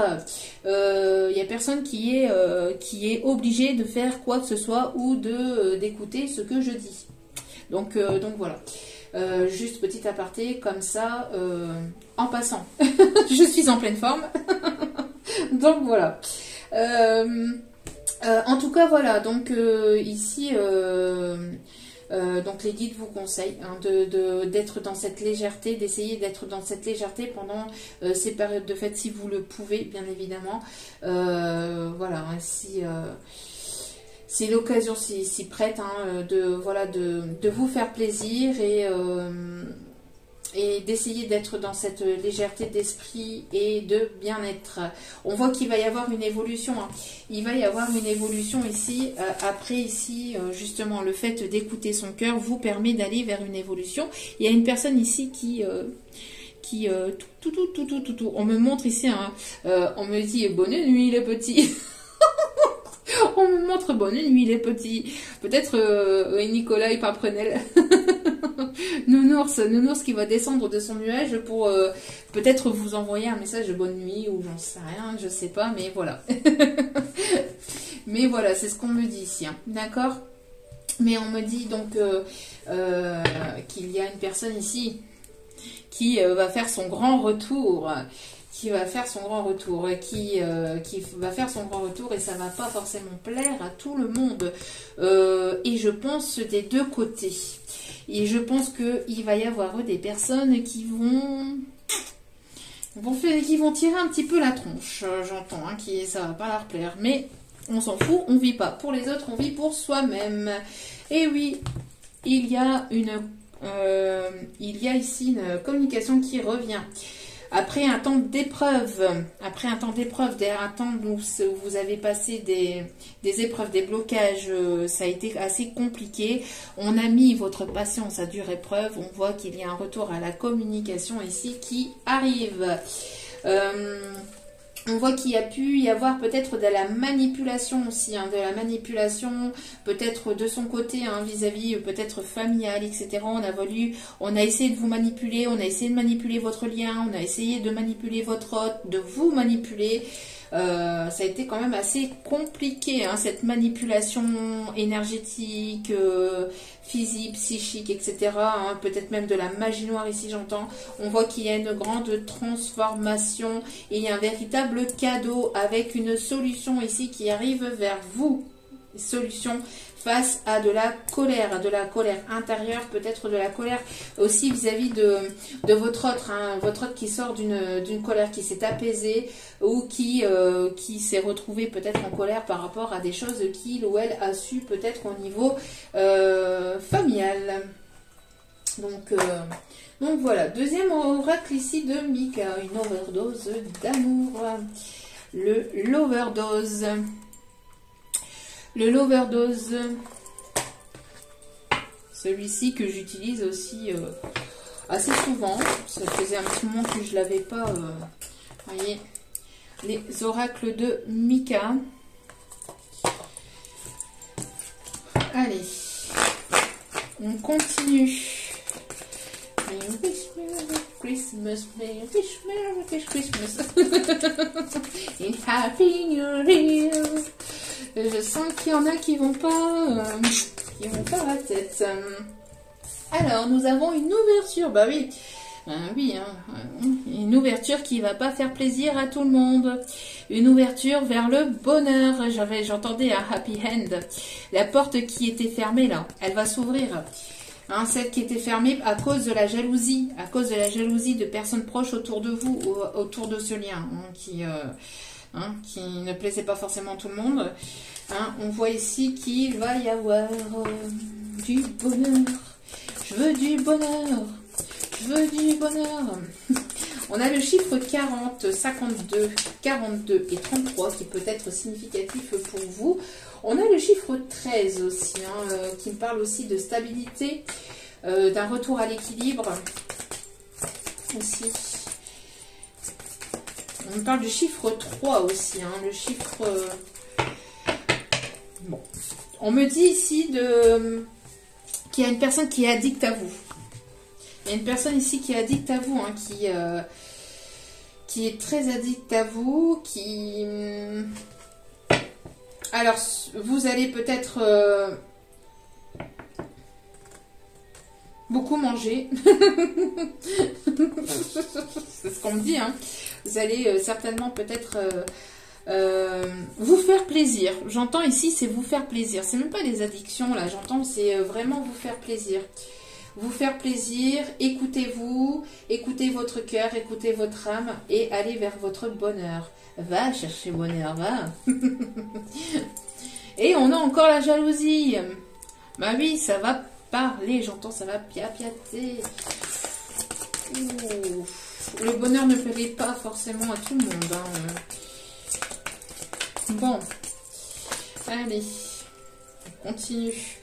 Il y a personne qui est obligé de faire quoi que ce soit ou d'écouter ce que je dis. Donc voilà. Juste petit aparté, comme ça, en passant. Je suis en pleine forme. Donc voilà. En tout cas, voilà. Donc ici, Donc les guides vous conseillent hein, d'être dans cette légèreté, d'essayer d'être dans cette légèreté pendant ces périodes de fête si vous le pouvez, bien évidemment. Voilà, hein, si l'occasion s'y prête, hein, de vous faire plaisir et d'essayer d'être dans cette légèreté d'esprit et de bien-être. On voit qu'il va y avoir une évolution. Hein. Il va y avoir une évolution ici. Après, ici, justement, le fait d'écouter son cœur vous permet d'aller vers une évolution. Il y a une personne ici qui tout. On me montre ici, hein, on me dit bonne nuit les petits. On me montre bonne nuit les petits. Peut-être Nicolas et Paprenel. Nounours qui va descendre de son nuage pour peut-être vous envoyer un message de bonne nuit ou j'en sais rien, je sais pas, mais voilà. Mais voilà, c'est ce qu'on me dit ici, hein. D'accord? Mais on me dit donc qu'il y a une personne ici qui va faire son grand retour. Qui va faire son grand retour, qui va faire son grand retour et ça va pas forcément plaire à tout le monde. Et je pense des deux côtés. Et je pense qu'il va y avoir des personnes qui vont tirer un petit peu la tronche. J'entends, hein, ça va pas leur plaire. Mais on s'en fout, on vit pas pour les autres, on vit pour soi-même. Et oui, il y a ici une communication qui revient. Après un temps d'épreuve, derrière un temps où vous avez passé des épreuves, des blocages, ça a été assez compliqué. On a mis votre patience à dure épreuve. On voit qu'il y a un retour à la communication ici qui arrive. On voit qu'il y a pu y avoir peut-être de la manipulation aussi, hein, de la manipulation peut-être de son côté hein, vis-à-vis peut-être familial, etc. On a essayé de vous manipuler, on a essayé de manipuler votre lien, on a essayé de manipuler votre hôte, de vous manipuler. Ça a été quand même assez compliqué, hein, cette manipulation énergétique, physique, psychique, etc. Hein, peut-être même de la magie noire ici, j'entends. On voit qu'il y a une grande transformation et il y a un véritable cadeau avec une solution ici qui arrive vers vous. Solution face à de la colère intérieure, peut-être de la colère aussi vis-à-vis de votre autre, hein, votre autre qui sort d'une colère qui s'est apaisée ou qui s'est retrouvé peut-être en colère par rapport à des choses qu'il ou elle a su peut-être au niveau familial. Donc voilà, deuxième oracle ici de Mika, une overdose d'amour, l'overdose. Le l'overdose, celui-ci que j'utilise aussi assez souvent. Ça faisait un petit moment que je ne l'avais pas. Voyez, les oracles de Mika. Allez, on continue. Christmas, Merry Christmas, and Happy New Year. Je sens qu'il y en a qui vont pas la tête. Alors, nous avons une ouverture. Bah oui, une ouverture qui va pas faire plaisir à tout le monde. Une ouverture vers le bonheur. J'entendais un happy end. La porte qui était fermée là, elle va s'ouvrir. Hein, celle qui était fermée à cause de la jalousie, de personnes proches autour de vous, autour de ce lien, hein, qui ne plaisait pas forcément à tout le monde. Hein, on voit ici qu'il va y avoir du bonheur. Je veux du bonheur. Je veux du bonheur. On a le chiffre 40, 52, 42 et 33 qui peut être significatif pour vous. On a le chiffre 13 aussi, hein, qui me parle aussi de stabilité, d'un retour à l'équilibre aussi. On me parle du chiffre 3 aussi, hein, le chiffre... Bon. On me dit ici qu'il y a une personne qui est addicte à vous. Il y a une personne ici qui est addicte à vous, hein, qui est très addicte à vous, qui... Alors, vous allez peut-être beaucoup manger. C'est ce qu'on me dit, hein. Vous allez certainement peut-être Vous faire plaisir. J'entends ici, c'est vous faire plaisir. C'est même pas des addictions, là. J'entends, c'est vraiment vous faire plaisir. Vous faire plaisir, écoutez-vous, écoutez votre cœur, écoutez votre âme et allez vers votre bonheur. Va chercher bonheur, va. Et on a encore la jalousie. Bah oui, ça va parler, j'entends, ça va piapiater. Ouh. Le bonheur ne plaît pas forcément à tout le monde. Hein. Bon, allez, on continue.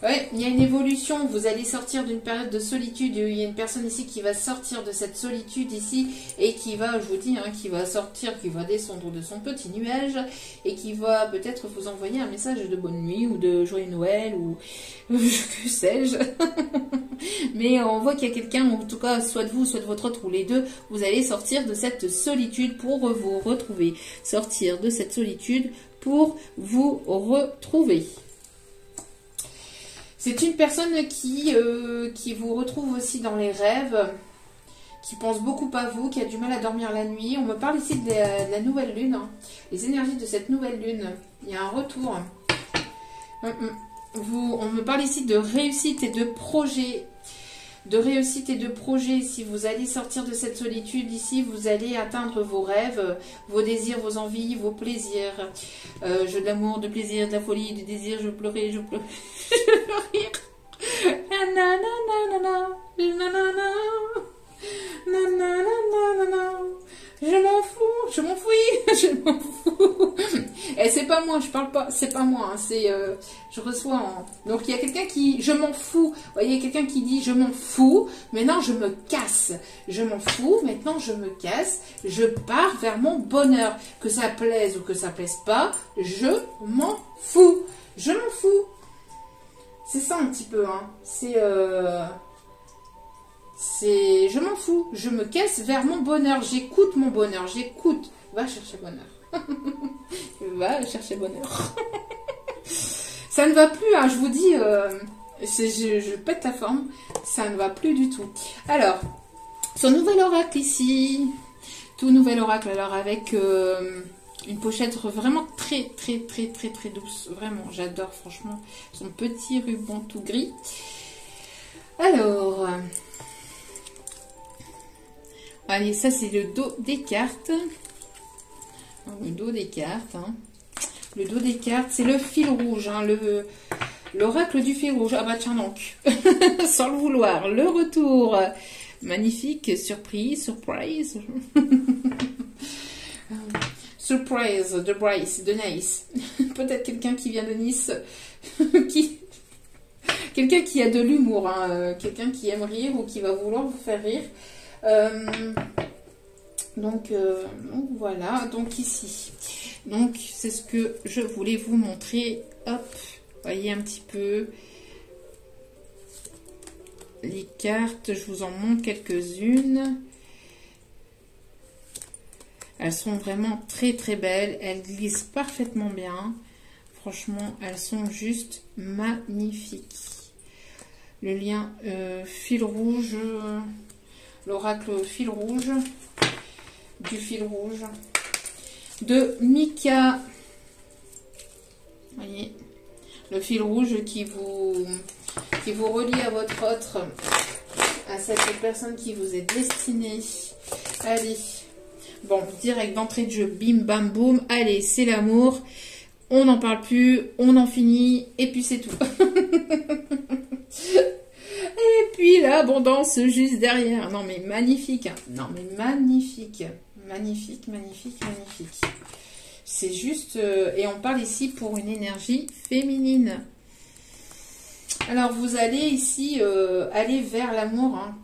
Ouais, il y a une évolution, vous allez sortir d'une période de solitude, il y a une personne ici qui va sortir de cette solitude ici, et qui va, je vous dis, hein, qui va sortir, qui va descendre de son petit nuage, et qui va peut-être vous envoyer un message de bonne nuit, ou de joyeux Noël, ou que sais-je. Mais on voit qu'il y a quelqu'un, en tout cas, soit de vous, soit de votre autre, ou les deux, vous allez sortir de cette solitude pour vous retrouver. Sortir de cette solitude pour vous retrouver. C'est une personne qui vous retrouve aussi dans les rêves, qui pense beaucoup à vous, qui a du mal à dormir la nuit. On me parle ici de la nouvelle lune, hein. Les énergies de cette nouvelle lune. Il y a un retour. On me parle ici de réussite et de projet. De réussite et de projet. Si vous allez sortir de cette solitude ici, vous allez atteindre vos rêves, vos désirs, vos envies, vos plaisirs. Jeu de l'amour, de plaisir, de la folie, du désir, je pleurais, je pleurais, je veux rire. Je m'en fous, je m'en fous, je m'en fous. Et c'est pas moi, je parle pas, c'est pas moi, hein, c'est je reçois en... Donc il y a quelqu'un qui, je m'en fous. Vous voyez, quelqu'un qui dit je m'en fous, maintenant je me casse. Je m'en fous, maintenant je me casse, je pars vers mon bonheur. Que ça plaise ou que ça plaise pas, je m'en fous. Je m'en fous. C'est ça un petit peu, hein. C'est je m'en fous, je me casse vers mon bonheur, j'écoute mon bonheur, j'écoute. Va chercher bonheur. Va chercher bonheur. Ça ne va plus, hein, je vous dis, je pète la forme, ça ne va plus du tout. Alors, son nouvel oracle ici, tout nouvel oracle, alors avec une pochette vraiment très douce, vraiment, j'adore franchement, son petit ruban tout gris. Alors... Allez, ça c'est le dos des cartes. Le dos des cartes. Hein. Le dos des cartes, c'est le fil rouge. Hein, l'oracle du fil rouge. Ah bah tiens donc. Sans le vouloir. Le retour. Magnifique. Surprise. Surprise. Surprise de Bryce, de Nice. Peut-être quelqu'un qui vient de Nice. Quelqu'un qui a de l'humour. Hein, quelqu'un qui aime rire ou qui va vouloir vous faire rire. Donc voilà, donc ici, donc c'est ce que je voulais vous montrer. Hop, voyez un petit peu les cartes, je vous en montre quelques-unes. Elles sont vraiment très belles, elles glissent parfaitement bien, franchement elles sont juste magnifiques. Le lien fil rouge, l'oracle fil rouge, du fil rouge, de Mika. Voyez, le fil rouge qui vous relie à votre autre, à cette personne qui vous est destinée. Allez, bon, direct d'entrée de jeu, bim bam boum, allez, c'est l'amour, on n'en parle plus, on en finit, et puis c'est tout. Et puis l'abondance juste derrière. Non mais magnifique. Hein. Non mais magnifique. Magnifique. C'est juste... et on parle ici pour une énergie féminine. Alors vous allez ici aller vers l'amour. Hein,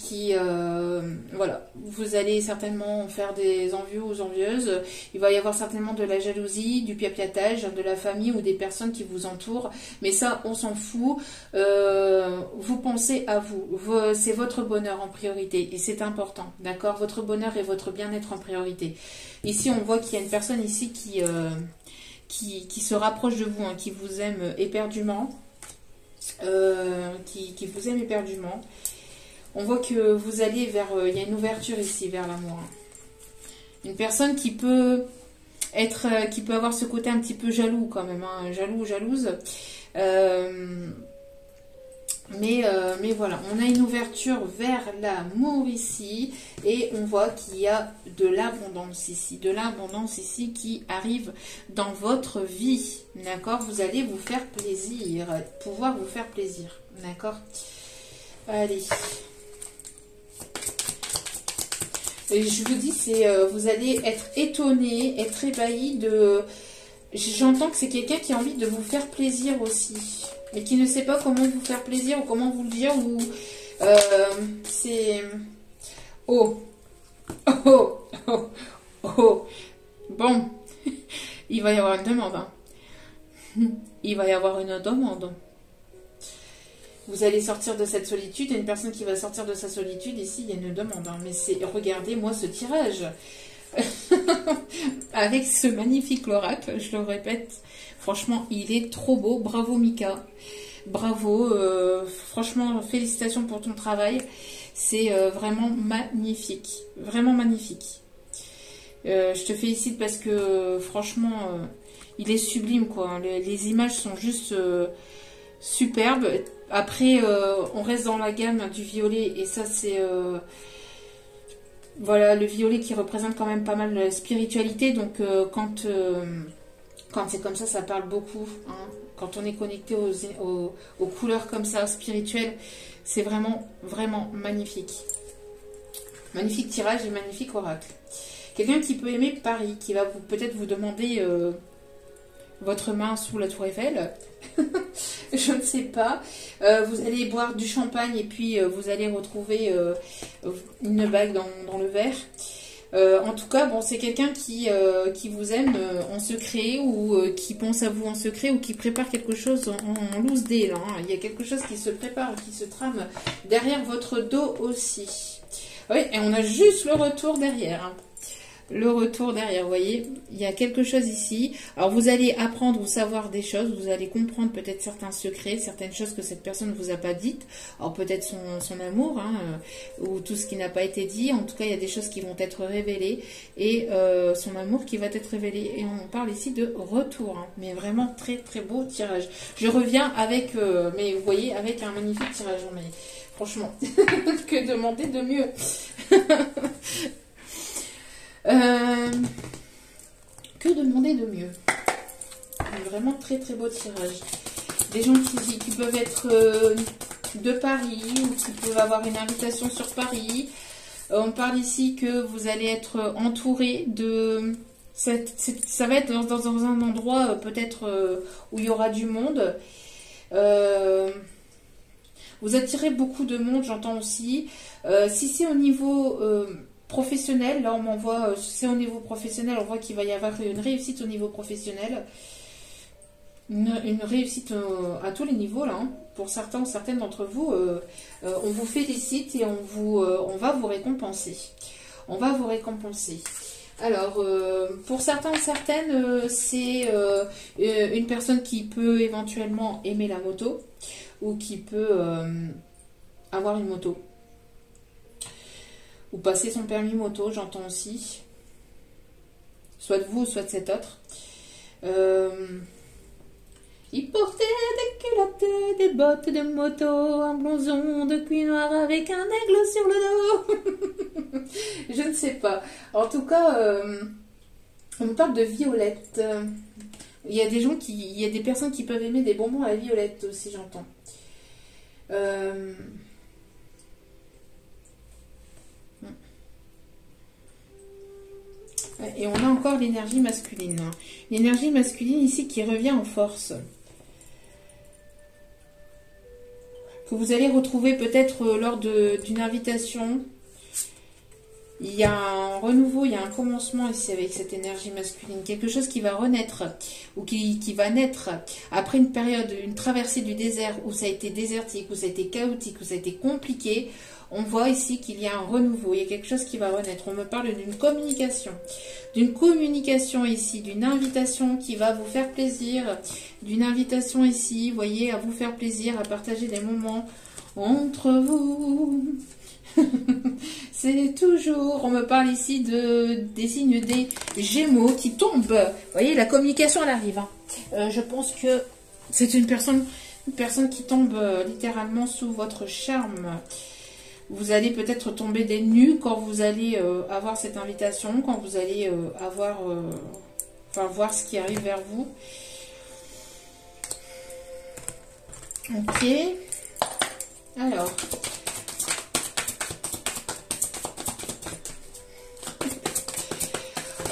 voilà. Vous allez certainement faire des envieux aux envieuses. Il va y avoir certainement de la jalousie, du piapiatage, de la famille ou des personnes qui vous entourent. Mais ça, on s'en fout. Vous pensez à vous. C'est votre bonheur en priorité. Et c'est important. D'accord? Votre bonheur et votre bien-être en priorité. Ici, on voit qu'il y a une personne ici qui se rapproche de vous, hein, qui vous aime éperdument. Qui vous aime éperdument. On voit que vous allez vers... il y a une ouverture ici vers l'amour. Une personne qui peut qui peut avoir ce côté un petit peu jaloux quand même, hein, jaloux, jalouse. Mais voilà, on a une ouverture vers l'amour ici et on voit qu'il y a de l'abondance ici qui arrive dans votre vie, d'accord? Vous allez vous faire plaisir, pouvoir vous faire plaisir, d'accord? Allez. Et je vous dis, vous allez être étonné, être ébahi de... J'entends que c'est quelqu'un qui a envie de vous faire plaisir aussi, mais qui ne sait pas comment vous faire plaisir ou comment vous le dire, ou c'est... Oh. Oh. Oh. Oh. Bon, il va y avoir une demande. Hein. Il va y avoir une demande. Vous allez sortir de cette solitude, et une personne qui va sortir de sa solitude, ici, il y a une demande. Hein. Mais c'est, regardez-moi ce tirage. Avec ce magnifique oracle, je le répète, franchement, il est trop beau. Bravo Mika, bravo, franchement, félicitations pour ton travail. C'est vraiment magnifique, vraiment magnifique. Je te félicite parce que franchement, il est sublime, quoi. Les images sont juste superbes. Après, on reste dans la gamme du violet, et ça, c'est... voilà, le violet qui représente quand même pas mal de spiritualité. Donc, quand c'est comme ça parle beaucoup. Hein. Quand on est connecté aux couleurs comme ça, spirituelles, c'est vraiment, vraiment magnifique. Magnifique tirage et magnifique oracle. Quelqu'un qui peut aimer Paris, qui va peut-être vous demander votre main sous la tour Eiffel. Je ne sais pas. Vous allez boire du champagne et puis vous allez retrouver une bague dans le verre. En tout cas, bon, c'est quelqu'un qui vous aime en secret, ou qui pense à vous en secret, ou qui prépare quelque chose en loose day. Là, hein. Il y a quelque chose qui se prépare, qui se trame derrière votre dos aussi. Oui, et on a juste le retour derrière. Hein. Le retour derrière, vous voyez, il y a quelque chose ici. Alors, vous allez apprendre ou savoir des choses, vous allez comprendre peut-être certains secrets, certaines choses que cette personne ne vous a pas dites. Alors, peut-être son amour, hein, ou tout ce qui n'a pas été dit. En tout cas, il y a des choses qui vont être révélées, et son amour qui va être révélé. Et on parle ici de retour, hein, mais vraiment très très beau tirage. Je reviens avec, mais vous voyez, avec un magnifique tirage. Mais franchement, que demander de mieux? Que demander de mieux? Vraiment très très beau tirage. Des gens qui peuvent être de Paris, ou qui peuvent avoir une invitation sur Paris. On parle ici que vous allez être entouré de... ça va être dans un endroit peut-être où il y aura du monde. Vous attirez beaucoup de monde, j'entends aussi. Si c'est au niveau... professionnel, là on m'envoie, c'est au niveau professionnel, on voit qu'il va y avoir une réussite au niveau professionnel, une réussite à tous les niveaux là, hein. Pour certains ou certaines d'entre vous, on vous félicite et on va vous récompenser. On va vous récompenser. Alors, pour certains ou certaines, c'est une personne qui peut éventuellement aimer la moto, ou qui peut avoir une moto. Ou passer son permis moto, j'entends aussi. Soit de vous, soit de cet autre. Il portait des culottes, des bottes de moto, un blouson de cuir noir avec un aigle sur le dos. Je ne sais pas. En tout cas, on me parle de violette. Il y a il y a des personnes qui peuvent aimer des bonbons à la violette aussi, j'entends. Et on a encore l'énergie masculine. L'énergie masculine ici qui revient en force. Que vous allez retrouver peut-être lors d'une invitation. Il y a un renouveau, il y a un commencement ici avec cette énergie masculine. Quelque chose qui va renaître, ou qui va naître après une période, une traversée du désert où ça a été désertique, où ça a été chaotique, où ça a été compliqué. On voit ici qu'il y a un renouveau, il y a quelque chose qui va renaître. On me parle d'une communication ici, d'une invitation qui va vous faire plaisir, d'une invitation ici, vous voyez, à vous faire plaisir, à partager des moments entre vous. C'est toujours, on me parle ici des signes des Gémeaux qui tombent. Vous voyez, la communication, elle arrive. Hein. Je pense que c'est une personne qui tombe littéralement sous votre charme. Vous allez peut-être tomber des nues quand vous allez avoir cette invitation, quand vous allez voir ce qui arrive vers vous. Ok. Alors.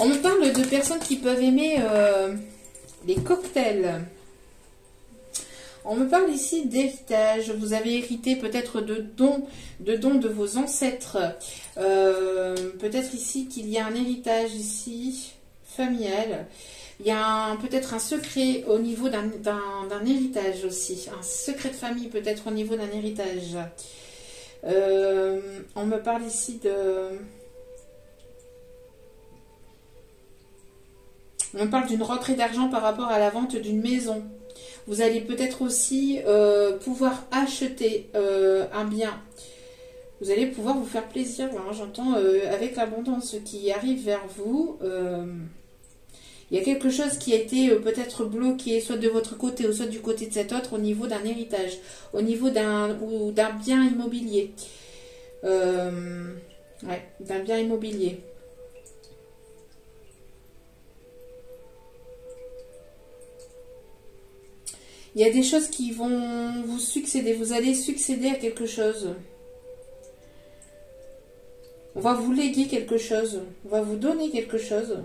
On me parle de personnes qui peuvent aimer les cocktails. On me parle ici d'héritage. Vous avez hérité peut-être de dons de vos ancêtres. Peut-être ici qu'il y a un héritage ici familial. Il y a peut-être un secret au niveau d'un héritage aussi. Un secret de famille peut-être au niveau d'un héritage. On me parle ici de... On me parle d'une rentrée d'argent par rapport à la vente d'une maison. Vous allez peut-être aussi pouvoir acheter un bien. Vous allez pouvoir vous faire plaisir, hein, j'entends, avec l'abondance qui arrive vers vous. Il y a quelque chose qui a été peut-être bloqué, soit de votre côté ou soit du côté de cet autre, au niveau d'un héritage, au niveau d'un bien immobilier. Ouais, d'un bien immobilier. Il y a des choses qui vont vous succéder. Vous allez succéder à quelque chose. On va vous léguer quelque chose. On va vous donner quelque chose.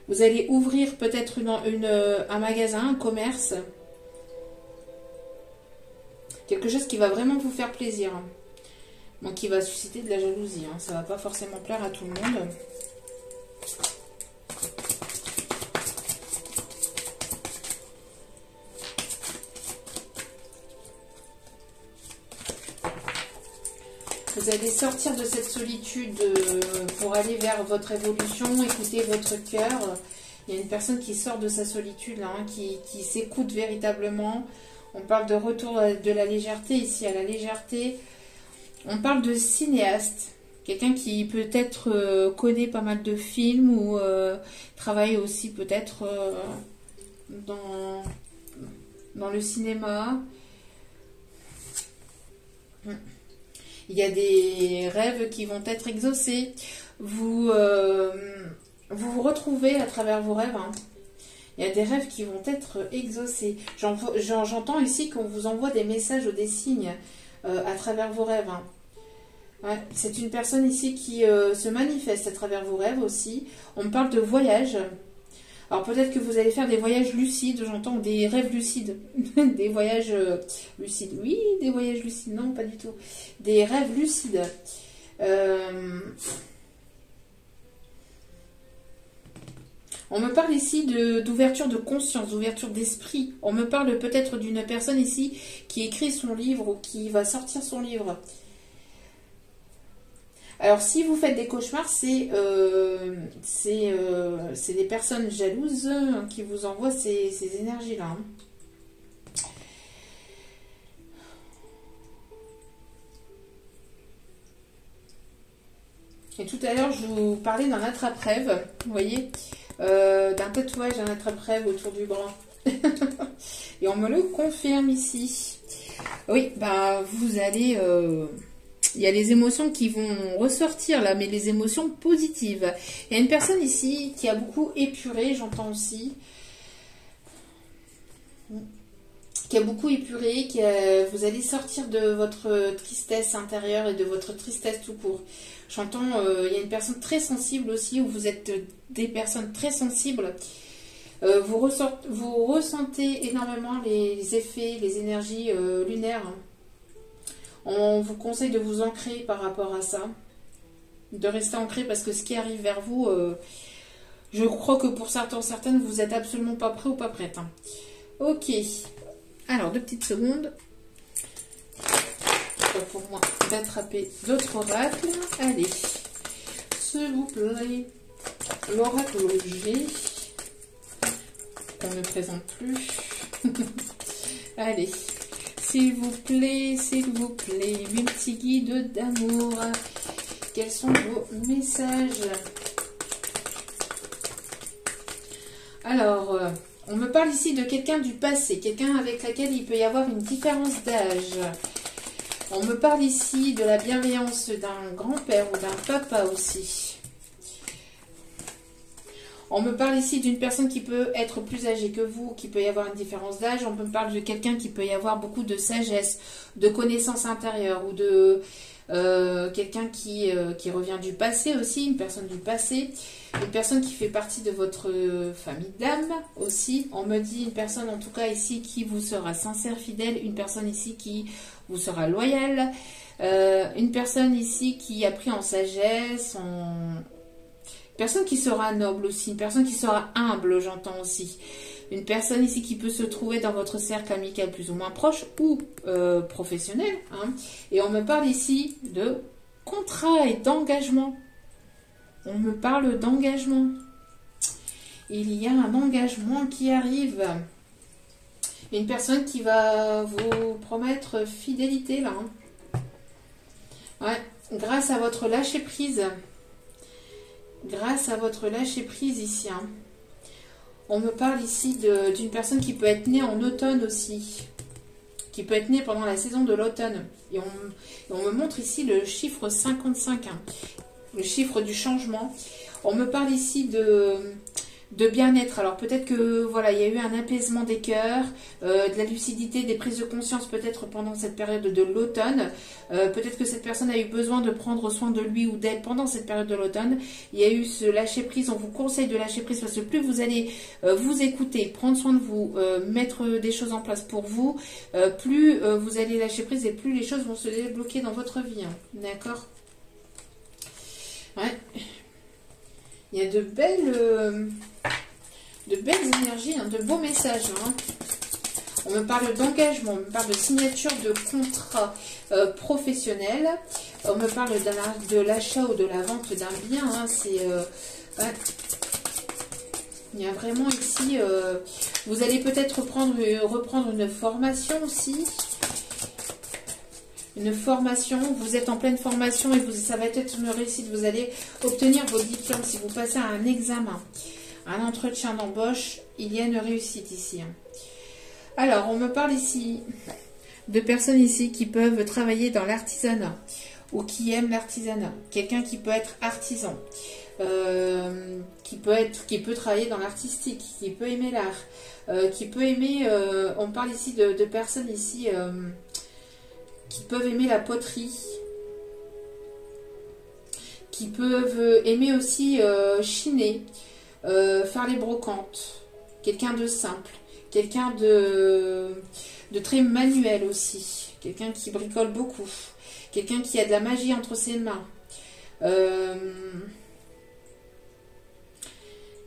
Vous allez ouvrir peut-être un magasin, un commerce. Quelque chose qui va vraiment vous faire plaisir. Donc qui va susciter de la jalousie. Hein. Ça ne va pas forcément plaire à tout le monde. Vous allez sortir de cette solitude pour aller vers votre évolution, écouter votre cœur. Il y a une personne qui sort de sa solitude, là, hein, qui s'écoute véritablement. On parle de retour de la légèreté ici, à la légèreté. On parle de cinéaste. Quelqu'un qui peut-être connaît pas mal de films ou travaille aussi peut-être dans le cinéma. Il y a des rêves qui vont être exaucés. Vous vous retrouvez à travers vos rêves. Hein. Il y a des rêves qui vont être exaucés. J'entends ici qu'on vous envoie des messages ou des signes à travers vos rêves. Hein. Ouais, c'est une personne ici qui se manifeste à travers vos rêves aussi. On me parle de voyage. Alors peut-être que vous allez faire des voyages lucides, j'entends des rêves lucides, des voyages lucides. Oui, des voyages lucides, non, pas du tout. Des rêves lucides. On me parle ici d'ouverture de conscience, d'ouverture d'esprit. On me parle peut-être d'une personne ici qui écrit son livre ou qui va sortir son livre. Alors, si vous faites des cauchemars, c'est des personnes jalouses qui vous envoient ces énergies-là. Hein. Et tout à l'heure, je vous parlais d'un attrape-rêve, vous voyez, d'un tatouage, d'un attrape-rêve autour du bras. Et on me le confirme ici. Oui, bah, vous allez... il y a les émotions qui vont ressortir là, mais les émotions positives. Il y a une personne ici qui a beaucoup épuré, j'entends aussi. Qui a beaucoup épuré, vous allez sortir de votre tristesse intérieure et de votre tristesse tout court. J'entends, il y a une personne très sensible aussi, où vous êtes des personnes très sensibles. Vous ressentez énormément les effets, les énergies lunaires. On vous conseille de vous ancrer par rapport à ça. De rester ancré parce que ce qui arrive vers vous, je crois que pour certaines, vous n'êtes absolument pas prêt ou pas prête. Hein. Ok. Alors, 2 petites secondes. Pour moi d'attraper d'autres oracles. Allez. S'il vous plaît. L'oracle G. On ne présente plus. Allez. s'il vous plaît, mes petits guides d'amour. Quels sont vos messages? Alors, on me parle ici de quelqu'un du passé, quelqu'un avec laquelle il peut y avoir une différence d'âge. On me parle ici de la bienveillance d'un grand-père ou d'un papa aussi. On me parle ici d'une personne qui peut être plus âgée que vous, qui peut y avoir une différence d'âge. On me parle de quelqu'un qui peut y avoir beaucoup de sagesse, de connaissances intérieures ou de quelqu'un qui revient du passé aussi, une personne du passé. Une personne qui fait partie de votre famille d'âme aussi. On me dit une personne en tout cas ici qui vous sera sincère, fidèle. Une personne ici qui vous sera loyale. Une personne ici qui a pris en sagesse, personne qui sera noble aussi, une personne qui sera humble, j'entends aussi. Une personne ici qui peut se trouver dans votre cercle amical plus ou moins proche ou professionnel. Hein. Et on me parle ici de contrat et d'engagement. On me parle d'engagement. Il y a un engagement qui arrive. Une personne qui va vous promettre fidélité là. Hein. Ouais, grâce à votre lâcher prise. Grâce à votre lâcher prise ici. Hein. On me parle ici d'une personne qui peut être née en automne aussi. Qui peut être née pendant la saison de l'automne. Et on me montre ici le chiffre 55. Hein. Le chiffre du changement. On me parle ici de bien-être. Alors peut-être que voilà, il y a eu un apaisement des cœurs, de la lucidité, des prises de conscience peut-être pendant cette période de l'automne. Peut-être que cette personne a eu besoin de prendre soin de lui ou d'elle pendant cette période de l'automne. Il y a eu ce lâcher prise. On vous conseille de lâcher prise parce que plus vous allez vous écouter, prendre soin de vous, mettre des choses en place pour vous, plus vous allez lâcher prise et plus les choses vont se débloquer dans votre vie. Hein. D'accord? Ouais. Il y a de belles énergies, hein, de beaux messages. Hein. On me parle d'engagement, on me parle de signature de contrat professionnel. On me parle de l'achat ou de la vente d'un bien. Hein. Ouais. Il y a vraiment ici, vous allez peut-être reprendre une formation aussi. Une formation, vous êtes en pleine formation et ça va être une réussite. Vous allez obtenir vos diplômes si vous passez à un examen, un entretien d'embauche. Il y a une réussite ici. Alors, on me parle ici de personnes ici qui peuvent travailler dans l'artisanat ou qui aiment l'artisanat. Quelqu'un qui peut être artisan, qui peut travailler dans l'artistique, qui peut aimer l'art, qui peut aimer. On parle ici de personnes ici. Qui peuvent aimer la poterie, qui peuvent aimer aussi chiner, faire les brocantes, quelqu'un de simple, quelqu'un de très manuel aussi, quelqu'un qui bricole beaucoup, quelqu'un qui a de la magie entre ses mains,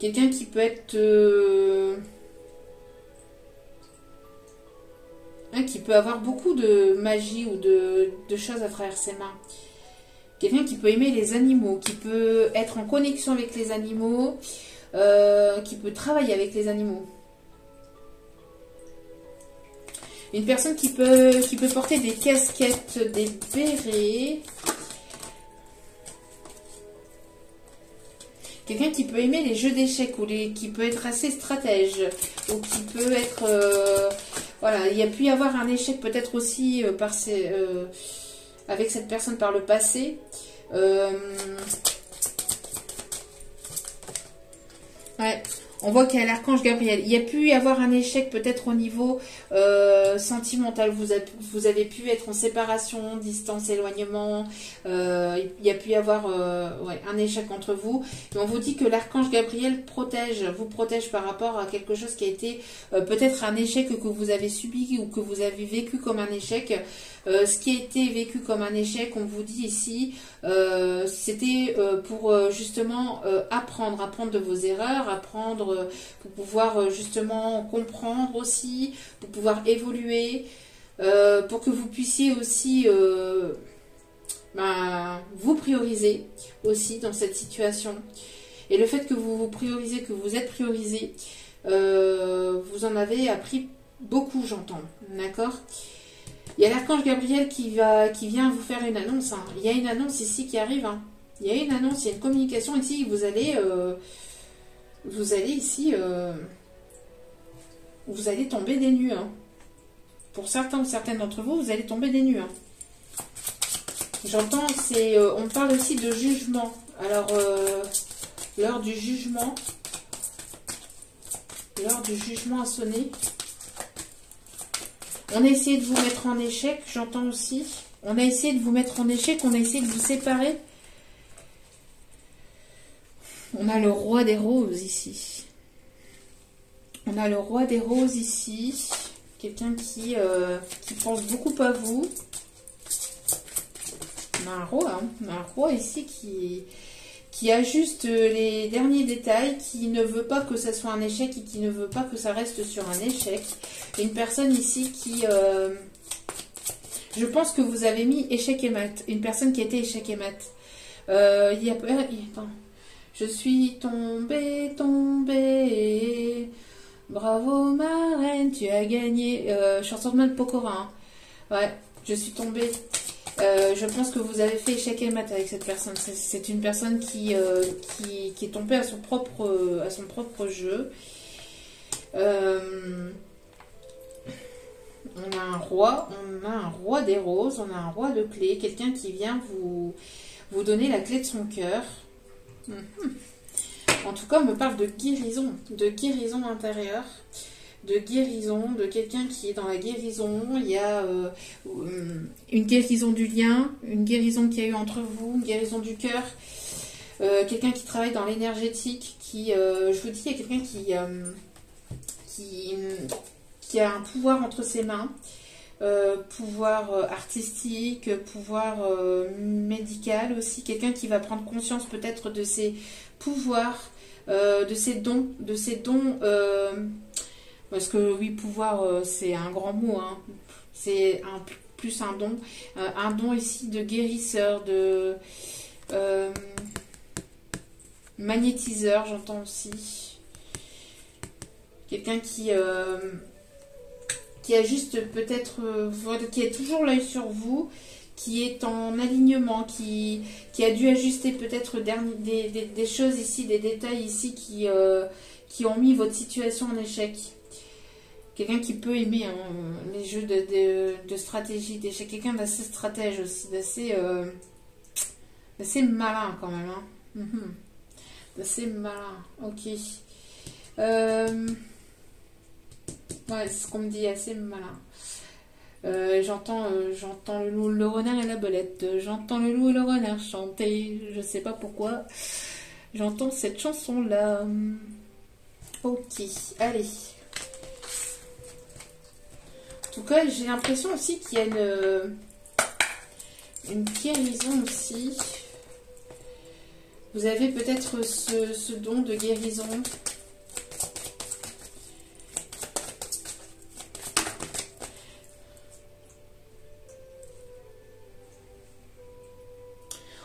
quelqu'un qui peut être... qui peut avoir beaucoup de magie ou de choses à travers ses mains. Quelqu'un qui peut aimer les animaux, qui peut être en connexion avec les animaux, qui peut travailler avec les animaux. Une personne qui peut porter des casquettes, des bérets. Quelqu'un qui peut aimer les jeux d'échecs ou qui peut être assez stratège ou qui peut être... voilà, il y a pu y avoir un échec peut-être aussi avec cette personne par le passé. Ouais. On voit qu'il y a l'archange Gabriel. Il y a pu y avoir un échec peut-être au niveau sentimental. Vous avez pu être en séparation, distance, éloignement. Il y a pu y avoir un échec entre vous. Et on vous dit que l'archange Gabriel vous protège par rapport à quelque chose qui a été peut-être un échec que vous avez subi ou que vous avez vécu comme un échec. Ce qui a été vécu comme un échec, on vous dit ici, c'était pour justement apprendre de vos erreurs, apprendre pour pouvoir justement comprendre aussi, pour pouvoir évoluer, pour que vous puissiez aussi vous prioriser aussi dans cette situation. Et le fait que vous vous priorisez, que vous êtes priorisé, vous en avez appris beaucoup, j'entends, d'accord ? Il y a l'archange Gabriel qui vient vous faire une annonce. Hein. Il y a une annonce ici qui arrive. Hein. Il y a une annonce, il y a une communication ici. Vous allez ici, vous allez tomber des nues. Hein. Pour certains ou certaines d'entre vous, vous allez tomber des nues. Hein. J'entends, on parle aussi de jugement. Alors, l'heure du jugement a sonné. On a essayé de vous mettre en échec, j'entends aussi. On a essayé de vous mettre en échec, on a essayé de vous séparer. On a le roi des roses ici. On a le roi des roses ici. Quelqu'un qui pense beaucoup à vous. On a un roi, hein. On a un roi ici qui ajuste les derniers détails, qui ne veut pas que ça soit un échec et qui ne veut pas que ça reste sur un échec. Une personne ici qui... je pense que vous avez mis échec et mat. Une personne qui a été échec et mat. Attends. Je suis tombée. Bravo ma reine, tu as gagné. Chanson de Pokora. Hein. Ouais, je suis tombée. Je pense que vous avez fait échec et mat avec cette personne. C'est une personne qui est tombée à son propre jeu. On a un roi des roses, on a un roi de clés, quelqu'un qui vient vous donner la clé de son cœur. En tout cas, on me parle de guérison intérieure, de guérison, de quelqu'un qui est dans la guérison. Il y a une guérison du lien, une guérison qu'il y a eu entre vous, une guérison du cœur. Quelqu'un qui travaille dans l'énergétique, je vous dis, il y a quelqu'un qui a un pouvoir entre ses mains, pouvoir artistique, pouvoir médical aussi, quelqu'un qui va prendre conscience peut-être de ses pouvoirs, de ses dons, parce que oui, pouvoir, c'est un grand mot, hein. C'est plus un don ici de guérisseur, de magnétiseur, j'entends aussi. Quelqu'un qui a juste peut-être, qui a toujours l'œil sur vous, qui est en alignement, qui a dû ajuster peut-être des choses ici, des détails ici qui ont mis votre situation en échec. Quelqu'un qui peut aimer hein, les jeux de stratégie, d'échec. Quelqu'un d'assez stratège aussi, d'assez malin quand même. Hein. D'assez malin, ok. Ouais, c'est ce qu'on me dit, assez malin. J'entends le loup, le renard et la belette. J'entends le loup et le renard chanter. Je sais pas pourquoi. J'entends cette chanson-là. Ok, allez. En tout cas, j'ai l'impression aussi qu'il y a une guérison aussi. Vous avez peut-être ce don de guérison.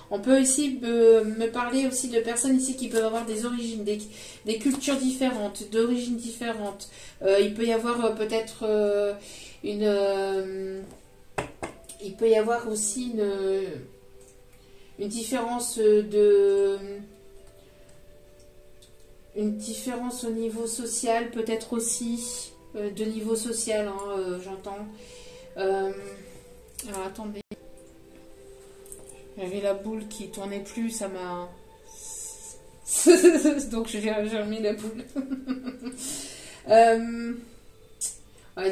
On peut ici me parler aussi de personnes ici qui peuvent avoir des origines, des cultures différentes, d'origines différentes. Il peut y avoir peut-être il peut y avoir aussi une différence une différence au niveau social, peut-être aussi de niveau social, hein, j'entends. Alors attendez. J'avais la boule qui tournait plus, ça m'a... Donc j'ai remis la boule.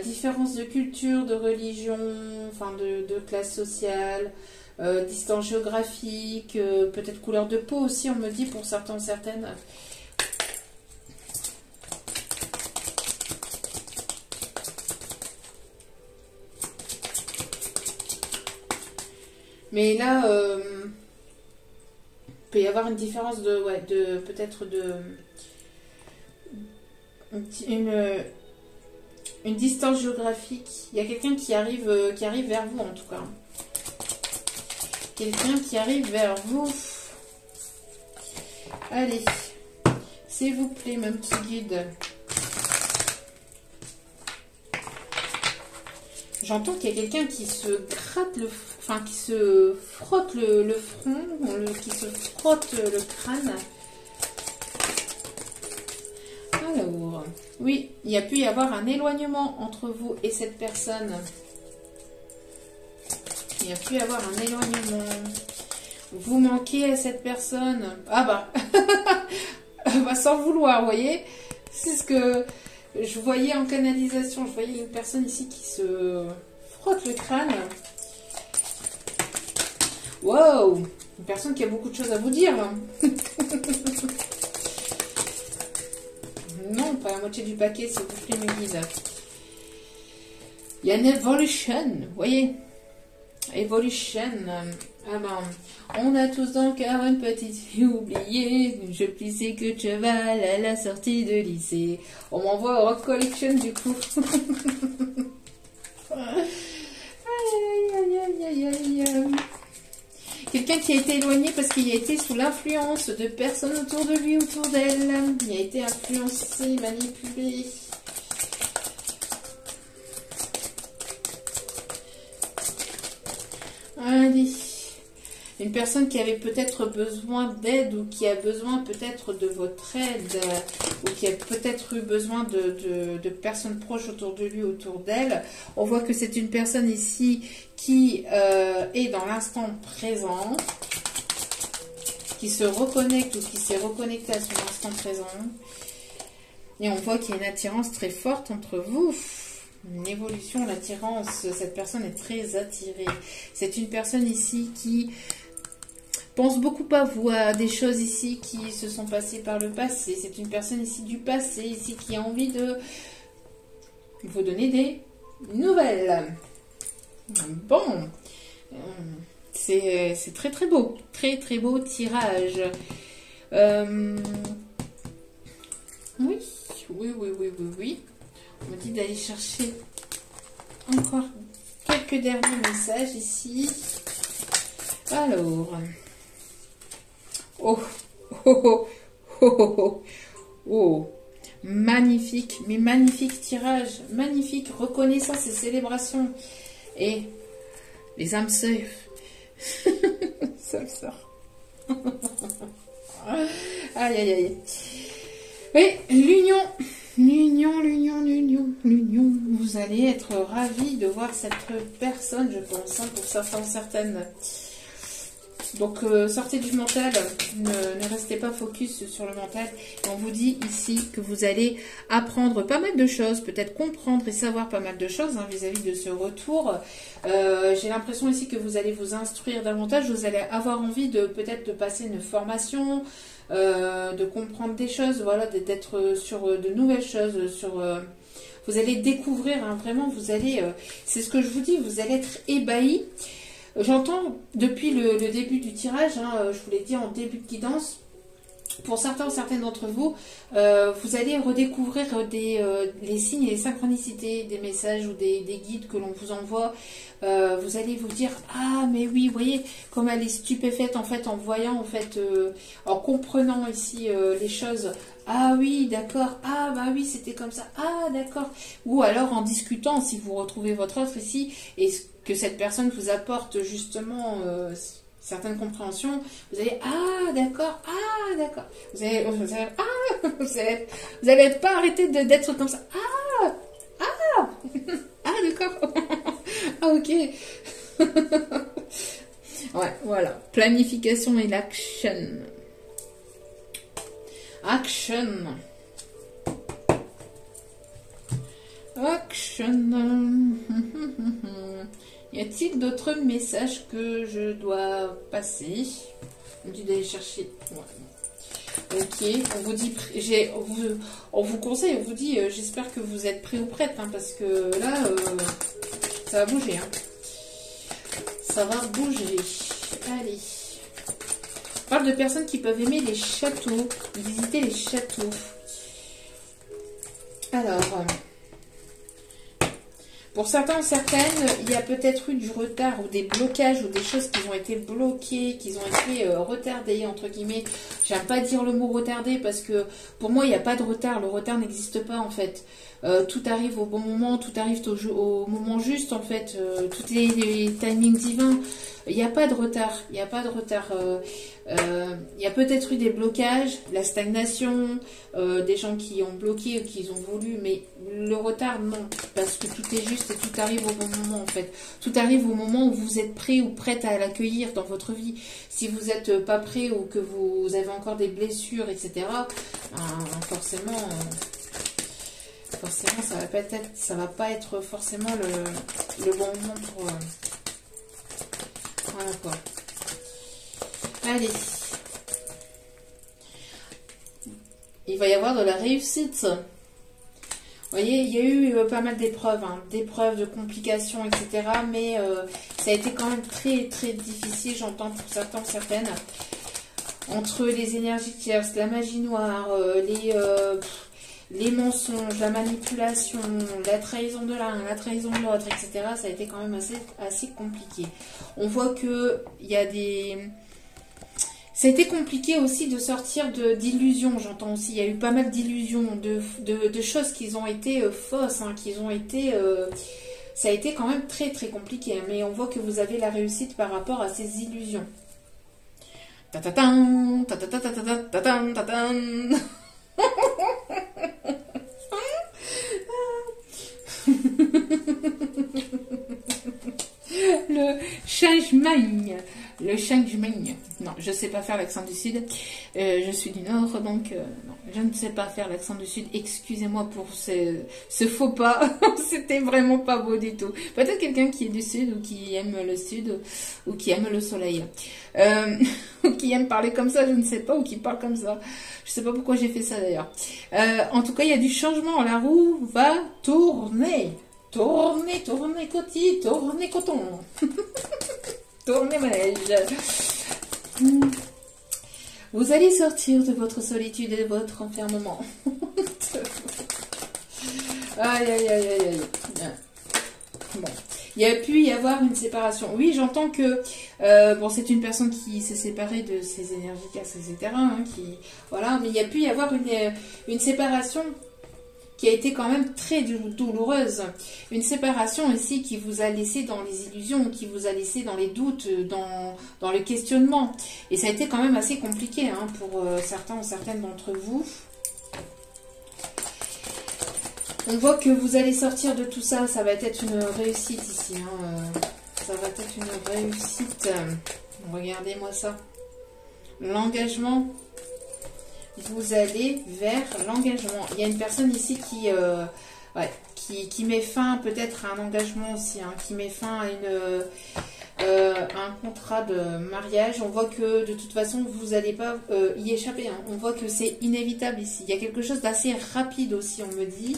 Différence de culture, de religion, enfin de classe sociale, distance géographique, peut-être couleur de peau aussi, on me dit pour certains, certaines. Mais là, il peut y avoir une différence peut-être une distance géographique. Il y a quelqu'un qui arrive vers vous en tout cas. Quelqu'un qui arrive vers vous. Allez, s'il vous plaît, mon petit guide. J'entends qu'il y a quelqu'un qui se gratte enfin qui se frotte le front, qui se frotte le crâne. Alors, oui, il y a pu y avoir un éloignement entre vous et cette personne. Il y a pu y avoir un éloignement. Vous manquez à cette personne. Ah bah, sans le vouloir, vous voyez. C'est ce que je voyais en canalisation. Je voyais une personne ici qui se frotte le crâne. Wow, une personne qui a beaucoup de choses à vous dire. Non, pas la moitié du paquet, s'il vous plaît, mes guides. Il y a une evolution, vous voyez. Evolution. Ah ben, on a tous dans le cœur une petite fille oubliée. Je plissais que de cheval à la sortie de lycée. On m'envoie au Rock Collection du coup. Aïe, aïe, aïe, aïe, aïe. Quelqu'un qui a été éloigné parce qu'il a été sous l'influence de personnes autour de lui, autour d'elle. Il a été influencé, manipulé. Allez. Une personne qui avait peut-être besoin d'aide ou qui a besoin peut-être de votre aide ou qui a peut-être eu besoin de personnes proches autour de lui, autour d'elle. On voit que c'est une personne ici qui est dans l'instant présent, qui se reconnecte ou qui s'est reconnecté à son instant présent. Et on voit qu'il y a une attirance très forte entre vous. Une évolution, l'attirance, cette personne est très attirée. C'est une personne ici qui pense beaucoup à vous, à des choses ici qui se sont passées par le passé. C'est une personne ici du passé, ici qui a envie de vous donner des nouvelles. Bon, c'est très très beau. Très très beau tirage. Oui, oui, oui, oui, oui, oui. On me dit d'aller chercher encore quelques derniers messages ici. Alors. Oh, oh, oh, oh, oh, oh. Magnifique, mais magnifique tirage. Magnifique reconnaissance et célébration. Et les âmes sœurs. Ça le sort. Aïe, aïe, aïe. Oui, l'union. L'union, l'union, l'union, l'union. Vous allez être ravis de voir cette personne, je pense, hein, pour certains, certaines. Donc, sortez du mental, ne restez pas focus sur le mental. Et on vous dit ici que vous allez apprendre pas mal de choses, peut-être comprendre et savoir pas mal de choses hein, vis-à-vis de ce retour. J'ai l'impression ici que vous allez vous instruire davantage, vous allez avoir envie de peut-être de passer une formation, de comprendre des choses, voilà, d'être sur de nouvelles choses, sur... vous allez découvrir, hein, vraiment, vous allez... c'est ce que je vous dis, vous allez être ébahis. J'entends depuis le début du tirage, hein, je vous l'ai dit en début de guidance, pour certains ou certaines d'entre vous, vous allez redécouvrir les signes et les synchronicités des messages ou des guides que l'on vous envoie. Vous allez vous dire, ah mais oui, vous voyez, comme elle est stupéfaite en fait en voyant, en fait, en comprenant ici les choses. Ah oui, d'accord, ah bah oui, c'était comme ça, ah d'accord. Ou alors en discutant, si vous retrouvez votre offre ici, et que cette personne vous apporte justement... certaines compréhensions, vous allez ah d'accord, vous allez pas arrêter d'être comme ça, d'accord, ah ok, ouais voilà, planification et l'action, Y a-t-il d'autres messages que je dois passer? On dit d'aller chercher. Ouais. Ok, on vous dit, on vous conseille, on vous dit, j'espère que vous êtes prêts ou prêtes, hein, parce que là, ça va bouger. Hein. Ça va bouger. Allez. On parle de personnes qui peuvent aimer les châteaux, visiter les châteaux. Alors... Pour certains, certaines, il y a peut-être eu du retard ou des blocages ou des choses qui ont été bloquées, qui ont été retardées, entre guillemets. J'aime pas dire le mot retardé parce que pour moi, il n'y a pas de retard. Le retard n'existe pas en fait. Tout arrive au bon moment, tout arrive au moment juste en fait. Tous les timings divins. Il n'y a pas de retard. Il n'y a pas de retard. Il y a peut-être eu des blocages, la stagnation, des gens qui ont bloqué ou qui ont voulu, mais le retard, non. Parce que tout est juste et tout arrive au bon moment, en fait. Tout arrive au moment où vous êtes prêt ou prête à l'accueillir dans votre vie. Si vous n'êtes pas prêt ou que vous avez encore des blessures, etc., forcément, ça va pas être forcément le bon moment pour... voilà, quoi. Allez. Il va y avoir de la réussite. Vous voyez, il y a eu pas mal d'épreuves, hein, d'épreuves, de complications, etc. Mais ça a été quand même très, très difficile, j'entends pour certains, certaines. Entre les énergies tierces, la magie noire, les mensonges, la manipulation, la trahison de l'un, la trahison de l'autre, etc. Ça a été quand même assez compliqué. On voit que il y a des... Ça a été compliqué aussi de sortir d'illusions, j'entends aussi. Il y a eu pas mal d'illusions, de choses qui ont été fausses, hein, qui ont été... ça a été quand même très très compliqué, hein, mais on voit que vous avez la réussite par rapport à ces illusions. Ta-ta-tan, ta-ta-ta-ta-ta, ta-tan, ta-tan. Le changement. Le changement. Non, je ne sais pas faire l'accent du Sud. Je suis du Nord, donc non, je ne sais pas faire l'accent du Sud. Excusez-moi pour ce faux pas. C'était vraiment pas beau du tout. Peut-être quelqu'un qui est du Sud ou qui aime le Sud ou qui aime le soleil. Ou qui aime parler comme ça, je ne sais pas, ou qui parle comme ça. Je ne sais pas pourquoi j'ai fait ça d'ailleurs. En tout cas, il y a du changement. La roue va tourner. Tournez, tournez, cotis, tournez, coton. Tournez, manège. Vous allez sortir de votre solitude et de votre enfermement. Aïe, aïe, aïe, aïe, aïe. Bon. Il y a pu y avoir une séparation. Oui, j'entends que bon, c'est une personne qui s'est séparée de ses énergies, etc. Hein, voilà, mais il y a pu y avoir une séparation qui a été quand même très douloureuse. Une séparation ici qui vous a laissé dans les illusions, qui vous a laissé dans les doutes, dans le questionnement. Et ça a été quand même assez compliqué hein, pour certains ou certaines d'entre vous. On voit que vous allez sortir de tout ça. Ça va être une réussite ici. Hein. Ça va être une réussite. Regardez-moi ça. L'engagement. Vous allez vers l'engagement. Il y a une personne ici qui met fin peut-être à un engagement aussi, hein, qui met fin à un contrat de mariage. On voit que de toute façon, vous n'allez pas y échapper. Hein. On voit que c'est inévitable ici. Il y a quelque chose d'assez rapide aussi, on me dit.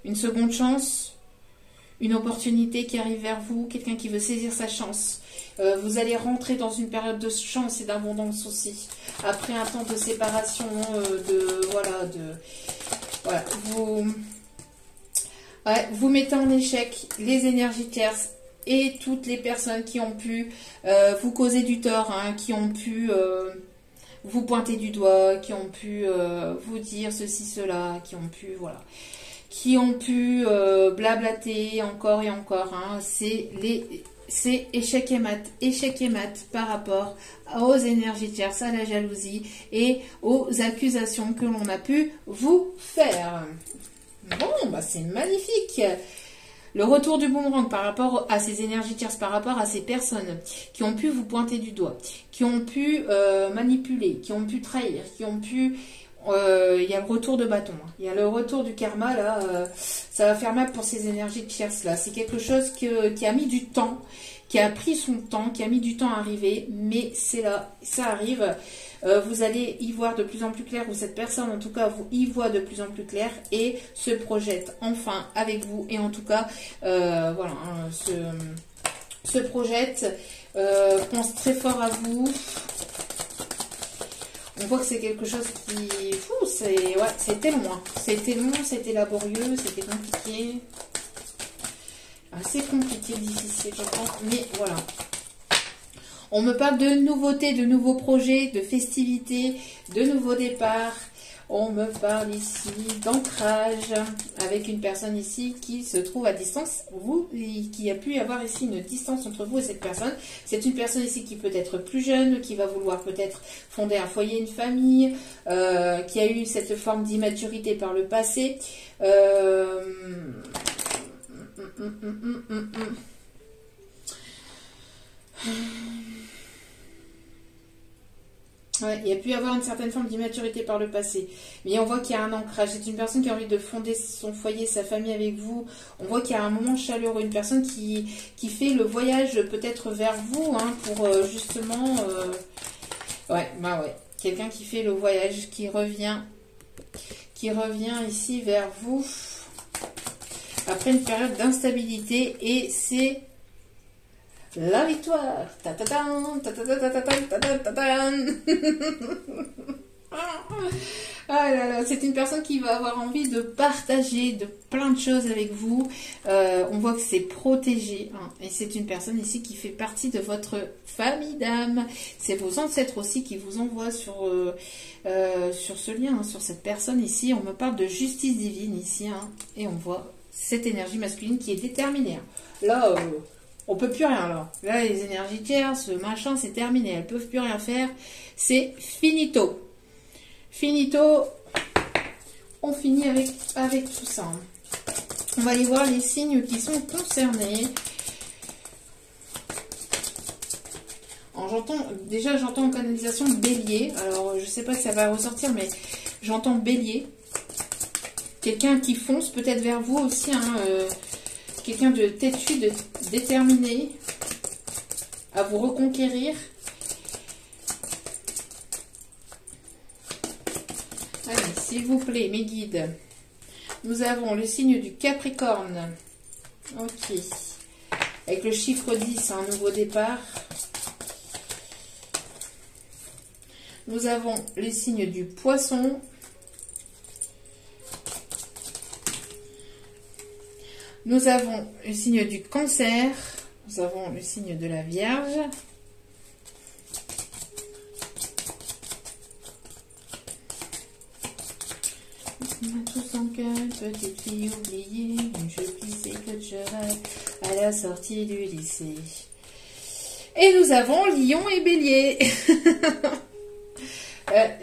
Une seconde chance, une opportunité qui arrive vers vous, quelqu'un qui veut saisir sa chance. Vous allez rentrer dans une période de chance et d'abondance aussi. Après un temps de séparation, vous mettez en échec les énergies tierces et toutes les personnes qui ont pu vous causer du tort, hein, qui ont pu vous pointer du doigt, qui ont pu vous dire ceci, cela, qui ont pu, voilà, qui ont pu blablater encore et encore. Hein, c'est échec et mat par rapport aux énergies tierces, à la jalousie et aux accusations que l'on a pu vous faire. Bon, bah c'est magnifique. Le retour du boomerang par rapport à ces énergies tierces, par rapport à ces personnes qui ont pu vous pointer du doigt, qui ont pu manipuler, qui ont pu trahir, qui ont pu... il y a le retour de bâton, hein. Il y a le retour du karma, là, ça va faire mal pour ces énergies tierces, là. C'est quelque chose qui a mis du temps, qui a pris son temps, qui a mis du temps à arriver, mais c'est là, ça arrive. Vous allez y voir de plus en plus clair, ou cette personne en tout cas vous y voit de plus en plus clair et se projette enfin avec vous, et en tout cas voilà, hein, se projette, pense très fort à vous. On voit que c'est quelque chose qui... c'était long. Hein. C'était long, c'était laborieux, c'était compliqué. Assez compliqué, difficile, je pense. Mais voilà. On me parle de nouveautés, de nouveaux projets, de festivités, de nouveaux départs. On me parle ici d'ancrage avec une personne ici qui se trouve à distance. Qui a pu y avoir ici une distance entre vous et cette personne. C'est une personne ici qui peut être plus jeune, qui va vouloir peut-être fonder un foyer, une famille, qui a eu cette forme d'immaturité par le passé. Ouais, il y a pu y avoir une certaine forme d'immaturité par le passé. Mais on voit qu'il y a un ancrage. C'est une personne qui a envie de fonder son foyer, sa famille avec vous. On voit qu'il y a un moment chaleureux. Une personne qui fait le voyage peut-être vers vous, hein, pour justement... Ouais. Quelqu'un qui fait le voyage, qui revient ici vers vous. Après une période d'instabilité. Et c'est... la victoire. Ah là là, c'est une personne qui va avoir envie de partager de plein de choses avec vous. On voit que c'est protégé. Hein, et c'est une personne ici qui fait partie de votre famille d'âme. C'est vos ancêtres aussi qui vous envoient sur ce lien, hein, sur cette personne ici. On me parle de justice divine ici. Hein, et on voit cette énergie masculine qui est déterminée. Hein. Là... on peut plus rien alors. Là, les énergies tierces, ce machin, c'est terminé. Elles peuvent plus rien faire. C'est finito. Finito. On finit avec tout ça. On va aller voir les signes qui sont concernés. J'entends en canalisation bélier. Alors, je sais pas si ça va ressortir, mais j'entends bélier. Quelqu'un qui fonce peut-être vers vous aussi, hein, quelqu'un de têtu, de déterminé à vous reconquérir. Allez, s'il vous plaît, mes guides. Nous avons le signe du Capricorne. Ok. Avec le chiffre 10, un nouveau départ. Nous avons les signes du Poisson. Nous avons le signe du Cancer. Nous avons le signe de la Vierge. On a tous en cœur une petite fille oubliée, une jolie plissée que je rêve à la sortie du lycée. Et nous avons Lion et Bélier.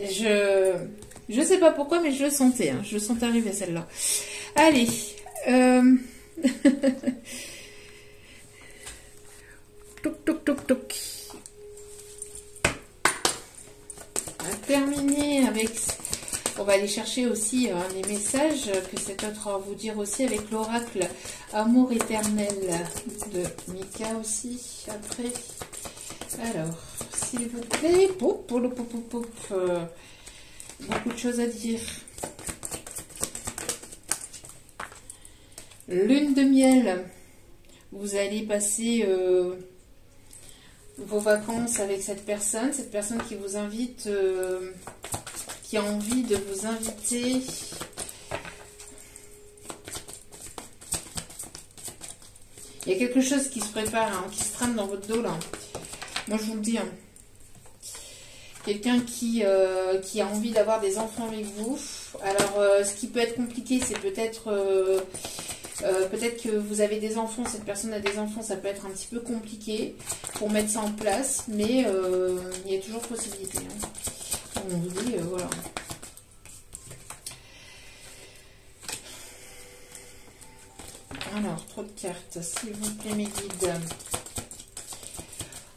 Je sais pas pourquoi, mais je le sentais. Hein. Je le sentais arriver celle-là. Allez. Toc, toc, toc, toc. On va terminer avec... On va aller chercher aussi les messages que cet autre a à vous dire aussi avec l'oracle Amour éternel de Mika aussi. Après, alors, s'il vous plaît, beaucoup de choses à dire. Lune de miel, vous allez passer vos vacances avec cette personne qui vous invite, qui a envie de vous inviter. Il y a quelque chose qui se prépare, hein, qui se trame dans votre dos là. Moi je vous le dis. Hein. Quelqu'un qui a envie d'avoir des enfants avec vous. Alors ce qui peut être compliqué, c'est peut-être que vous avez des enfants, cette personne a des enfants, ça peut être un petit peu compliqué pour mettre ça en place, mais il y a toujours possibilité. Hein. On vous dit, voilà. Alors, trop de cartes, s'il vous plaît, mes guides.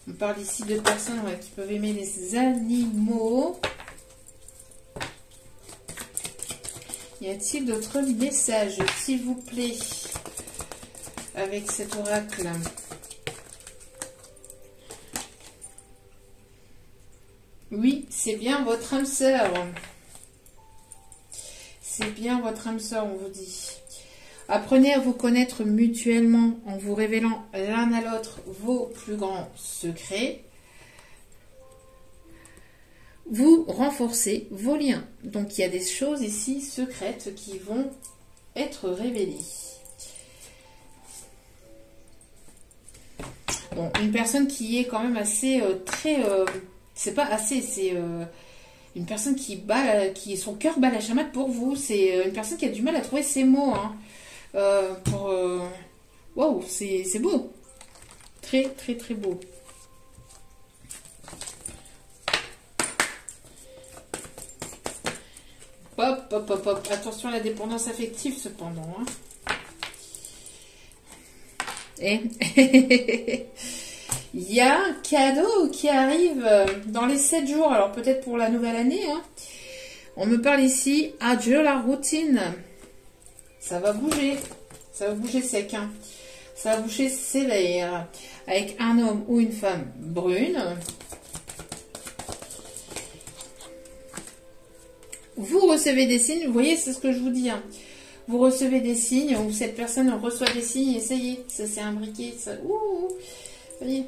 On parle ici de personnes qui peuvent aimer les animaux. Y a-t-il d'autres messages, s'il vous plaît, avec cet oracle? Oui, c'est bien votre âme sœur. C'est bien votre âme sœur, on vous dit. Apprenez à vous connaître mutuellement en vous révélant l'un à l'autre vos plus grands secrets. vous renforcez vos liens. Donc, il y a des choses ici secrètes qui vont être révélées. Bon, une personne qui est quand même assez c'est pas assez, c'est une personne qui son cœur bat la chamade pour vous. C'est une personne qui a du mal à trouver ses mots. Hein, Waouh, c'est beau. Très, très, très beau. Hop, hop, hop, hop. Attention à la dépendance affective, cependant. Hein. Et il y a un cadeau qui arrive dans les 7 jours. Alors, peut-être pour la nouvelle année. Hein. On me parle ici. Adieu la routine. Ça va bouger. Ça va bouger sec. Hein. Ça va bouger sévère. Avec un homme ou une femme brune. Vous recevez des signes. Vous voyez, c'est ce que je vous dis. Hein. Vous recevez des signes ou cette personne reçoit des signes. Essayez. Ça s'est imbriqué. Ça... Ouh. Voyez.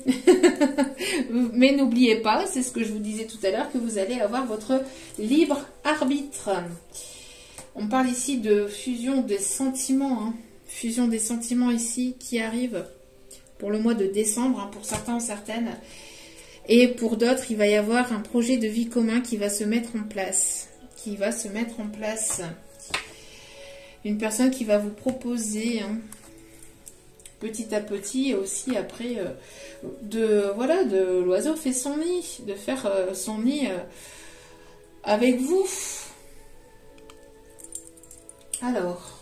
Mais n'oubliez pas, c'est ce que je vous disais tout à l'heure, que vous allez avoir votre libre arbitre. On parle ici de fusion des sentiments. Hein. Fusion des sentiments ici qui arrive pour le mois de décembre, hein, pour certains ou certaines. Et pour d'autres, il va y avoir un projet de vie commun qui va se mettre en place. Une personne qui va vous proposer... Hein, petit à petit, et aussi après, de l'oiseau fait son nid, de faire son nid avec vous. Alors,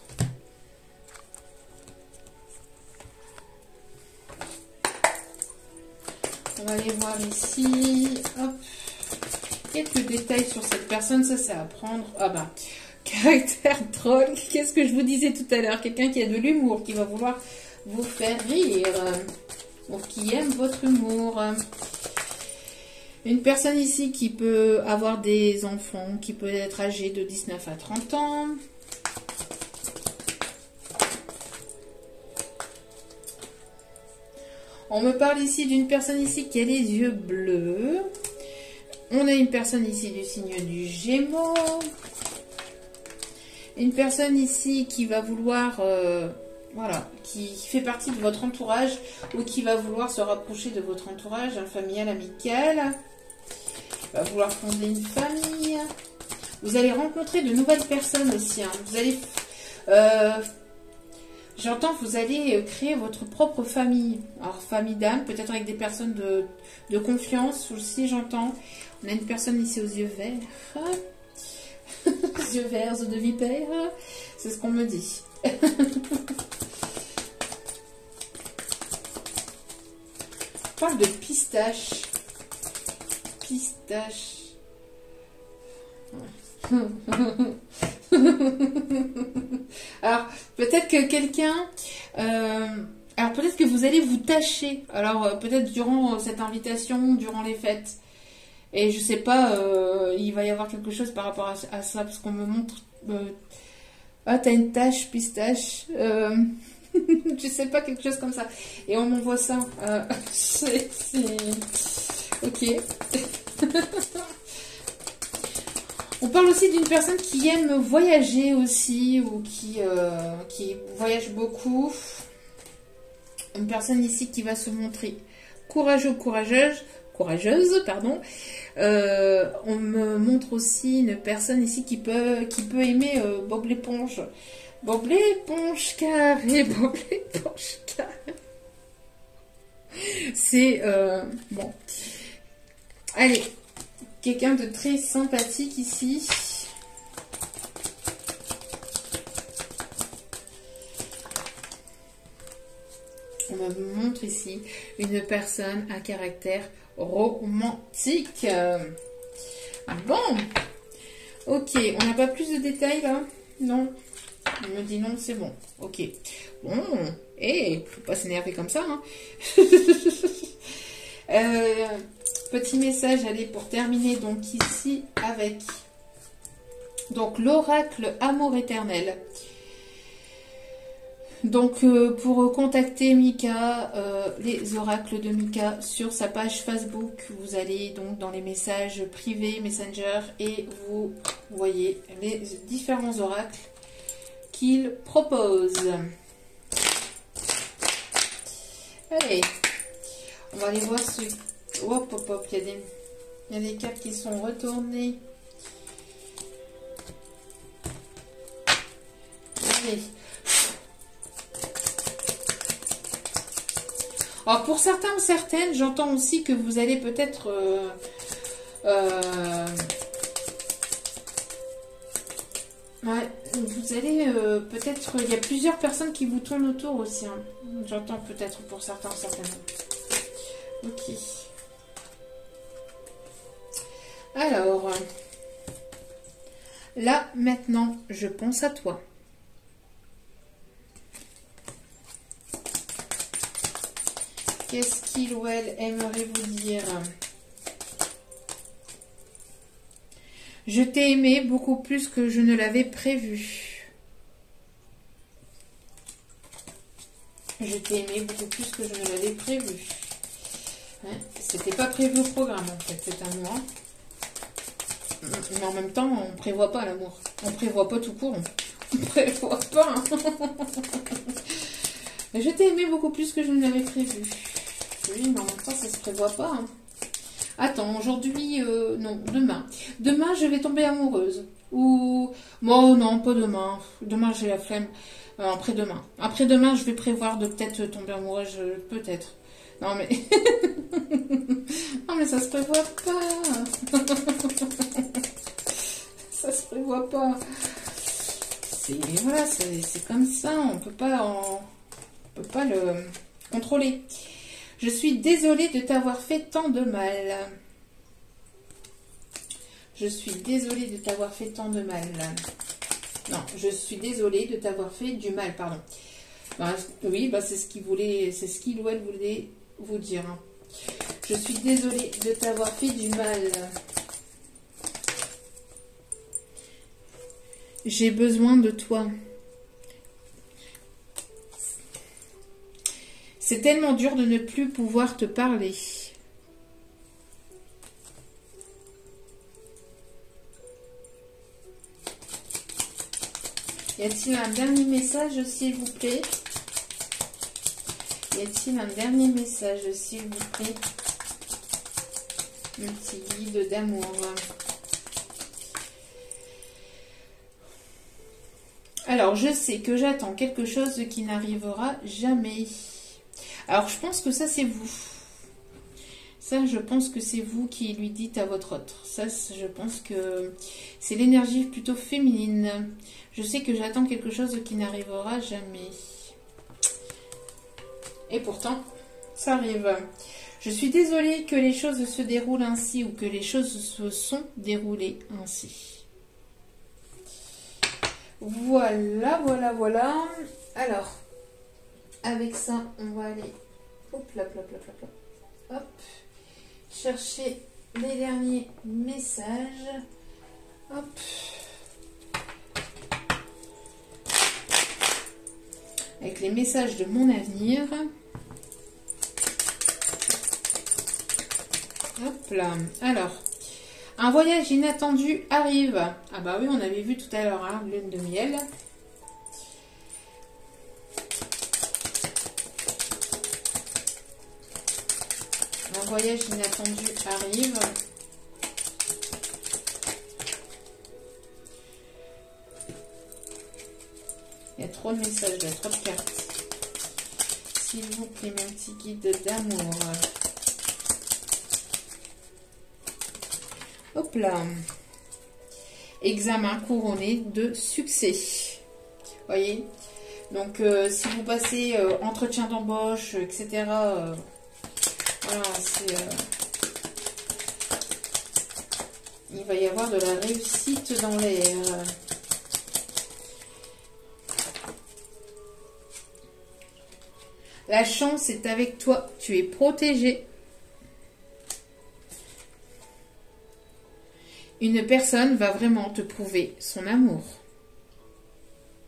on va aller voir ici, hop, quelques détails sur cette personne, ça c'est à prendre. Ah bah, caractère troll, qu'est-ce que je vous disais tout à l'heure, quelqu'un qui a de l'humour, qui va vouloir vous faire rire, ou qui aime votre humour. Une personne ici qui peut avoir des enfants, qui peut être âgée de 19 à 30 ans. On me parle ici d'une personne ici qui a les yeux bleus. On a une personne ici du signe du Gémeaux. Une personne ici qui va vouloir... voilà, qui fait partie de votre entourage ou qui va vouloir se rapprocher de votre entourage, un familial, amical, va vouloir fonder une famille. Vous allez rencontrer de nouvelles personnes aussi. Hein. Vous allez, j'entends que vous allez créer votre propre famille. Alors, famille d'âme, peut-être avec des personnes de confiance aussi, j'entends. On a une personne ici aux yeux verts. Yeux verts de vipère. C'est ce qu'on me dit. On parle de pistache. Pistache. Alors, peut-être que quelqu'un... alors, peut-être que vous allez vous tâcher. Alors, peut-être durant cette invitation, durant les fêtes. Et je sais pas, il va y avoir quelque chose par rapport à ça, parce qu'on me montre... ah, t'as une tache pistache. Je sais pas, quelque chose comme ça. Et on m'envoie ça. C'est... Ok. On parle aussi d'une personne qui aime voyager aussi, ou qui voyage beaucoup. Une personne ici qui va se montrer courageuse, pardon. On me montre aussi une personne ici qui peut aimer Bob l'éponge. Bob l'éponge carré, Bob l'éponge carré. C'est bon. Allez, quelqu'un de très sympathique ici. On me montre ici une personne à caractère romantique. Bon, ok, on n'a pas plus de détails là? Non, il me dit non, c'est bon. Ok, bon, faut pas s'énerver comme ça. Hein. Petit message, allez, pour terminer donc ici avec donc l'oracle amour éternel. Donc, pour contacter Mika, les oracles de Mika sur sa page Facebook, vous allez donc dans les messages privés, Messenger, et vous voyez les différents oracles qu'il propose. Allez, on va aller voir ce... Hop, hop, hop, il y a des cartes qui sont retournées. Allez. Alors, pour certains ou certaines, j'entends aussi que vous allez peut-être... ouais, vous allez peut-être... Il y a plusieurs personnes qui vous tournent autour aussi. Hein. J'entends peut-être pour certains ou certaines. Ok. Alors... là, maintenant, je pense à toi. Qu'est-ce qu'il ou elle aimerait vous dire? Je t'ai aimé beaucoup plus que je ne l'avais prévu. Je t'ai aimé beaucoup plus que je ne l'avais prévu. Ouais, c'était pas prévu au programme en fait, cet amour. Mais en même temps, on ne prévoit pas l'amour. On ne prévoit pas tout court. On ne prévoit pas. Je t'ai aimé beaucoup plus que je ne l'avais prévu. Oui, mais en même temps, ça se prévoit pas. Hein. Attends, aujourd'hui, non, demain. Demain, je vais tomber amoureuse. Ou, bon, non, pas demain. Demain, j'ai la flemme. Après-demain. Après-demain, je vais prévoir de peut-être tomber amoureuse, peut-être. Non, mais... non, mais ça se prévoit pas. Ça se prévoit pas. Voilà, c'est comme ça. On peut pas le contrôler. Je suis désolée de t'avoir fait tant de mal. Je suis désolée de t'avoir fait tant de mal. Non, je suis désolée de t'avoir fait du mal, pardon. Ben, oui, ben c'est ce qu'il ou elle voulait vous dire. Hein. Je suis désolée de t'avoir fait du mal. J'ai besoin de toi. C'est tellement dur de ne plus pouvoir te parler. Y a-t-il un dernier message, s'il vous plaît? Y a-t-il un dernier message, s'il vous plaît? Un petit guide d'amour. Alors, je sais que j'attends quelque chose qui n'arrivera jamais. Alors, je pense que ça, c'est vous. Ça, je pense que c'est vous qui lui dites à votre autre. Ça, je pense que c'est l'énergie plutôt féminine. Je sais que j'attends quelque chose qui n'arrivera jamais. Et pourtant, ça arrive. Je suis désolée que les choses se déroulent ainsi ou que les choses se sont déroulées ainsi. Voilà, voilà, voilà. Alors, avec ça, on va aller... Hop, là, là, là, là, là. Hop. Chercher les derniers messages. Hop. Avec les messages de mon avenir. Hop là. Alors, un voyage inattendu arrive. Ah bah oui, on avait vu tout à l'heure, hein, lune de miel. Un voyage inattendu arrive. Il y a trop de messages, il y a trop de cartes. S'il vous plaît, mon petit guide d'amour. Hop là. Examen couronné de succès. Voyez. Donc, si vous passez entretien d'embauche, etc., voilà, il va y avoir de la réussite dans l'air. La chance est avec toi. Tu es protégé. Une personne va vraiment te prouver son amour.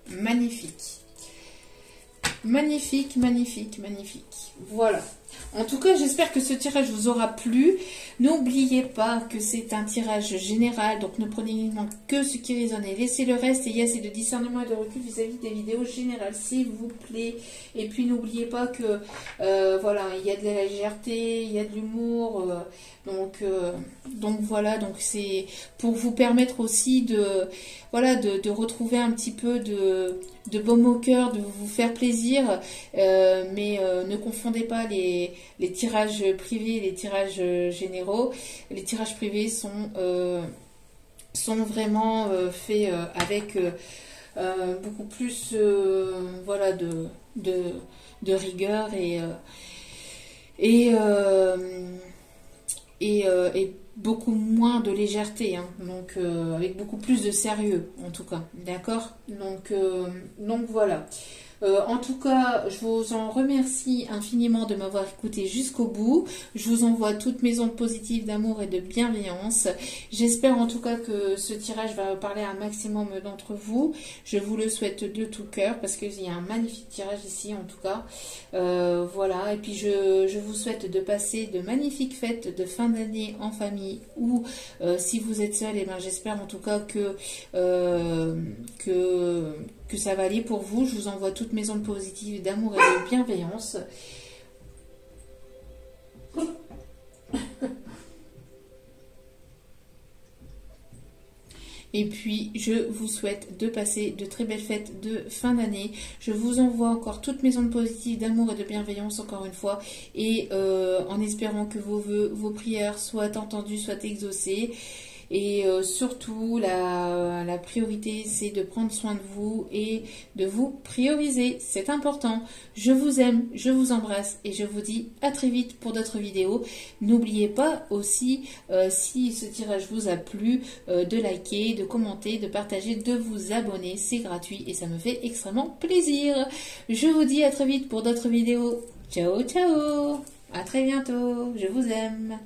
Magnifique. Magnifique, magnifique, magnifique. Voilà. En tout cas, j'espère que ce tirage vous aura plu. N'oubliez pas que c'est un tirage général, donc ne prenez uniquement que ce qui résonne et laissez le reste. Et il y a assez de discernement et de recul vis-à-vis des vidéos générales, s'il vous plaît. Et puis n'oubliez pas que voilà, il y a de la légèreté, il y a de l'humour. Donc voilà, donc c'est pour vous permettre aussi de voilà de retrouver un petit peu de baume au cœur, de vous faire plaisir, mais ne confondez pas les tirages privés et les tirages généraux. Les tirages privés sont vraiment faits avec beaucoup plus voilà de rigueur et beaucoup moins de légèreté, hein. Donc avec beaucoup plus de sérieux en tout cas, d'accord, donc voilà. En tout cas, je vous en remercie infiniment de m'avoir écouté jusqu'au bout. Je vous envoie toutes mes ondes positives d'amour et de bienveillance. J'espère en tout cas que ce tirage va parler à un maximum d'entre vous. Je vous le souhaite de tout cœur parce qu'il y a un magnifique tirage ici en tout cas. Voilà, et puis je vous souhaite de passer de magnifiques fêtes de fin d'année en famille ou si vous êtes seul, et ben j'espère en tout cas que ça va aller pour vous. Je vous envoie toutes mes ondes positives d'amour et de bienveillance. Et puis, je vous souhaite de passer de très belles fêtes de fin d'année. Je vous envoie encore toutes mes ondes positives d'amour et de bienveillance, encore une fois. Et en espérant que vos vœux, vos prières soient entendues, soient exaucées. Et surtout, la priorité, c'est de prendre soin de vous et de vous prioriser. C'est important. Je vous aime, je vous embrasse et je vous dis à très vite pour d'autres vidéos. N'oubliez pas aussi, si ce tirage vous a plu, de liker, de commenter, de partager, de vous abonner. C'est gratuit et ça me fait extrêmement plaisir. Je vous dis à très vite pour d'autres vidéos. Ciao, ciao. À très bientôt. Je vous aime.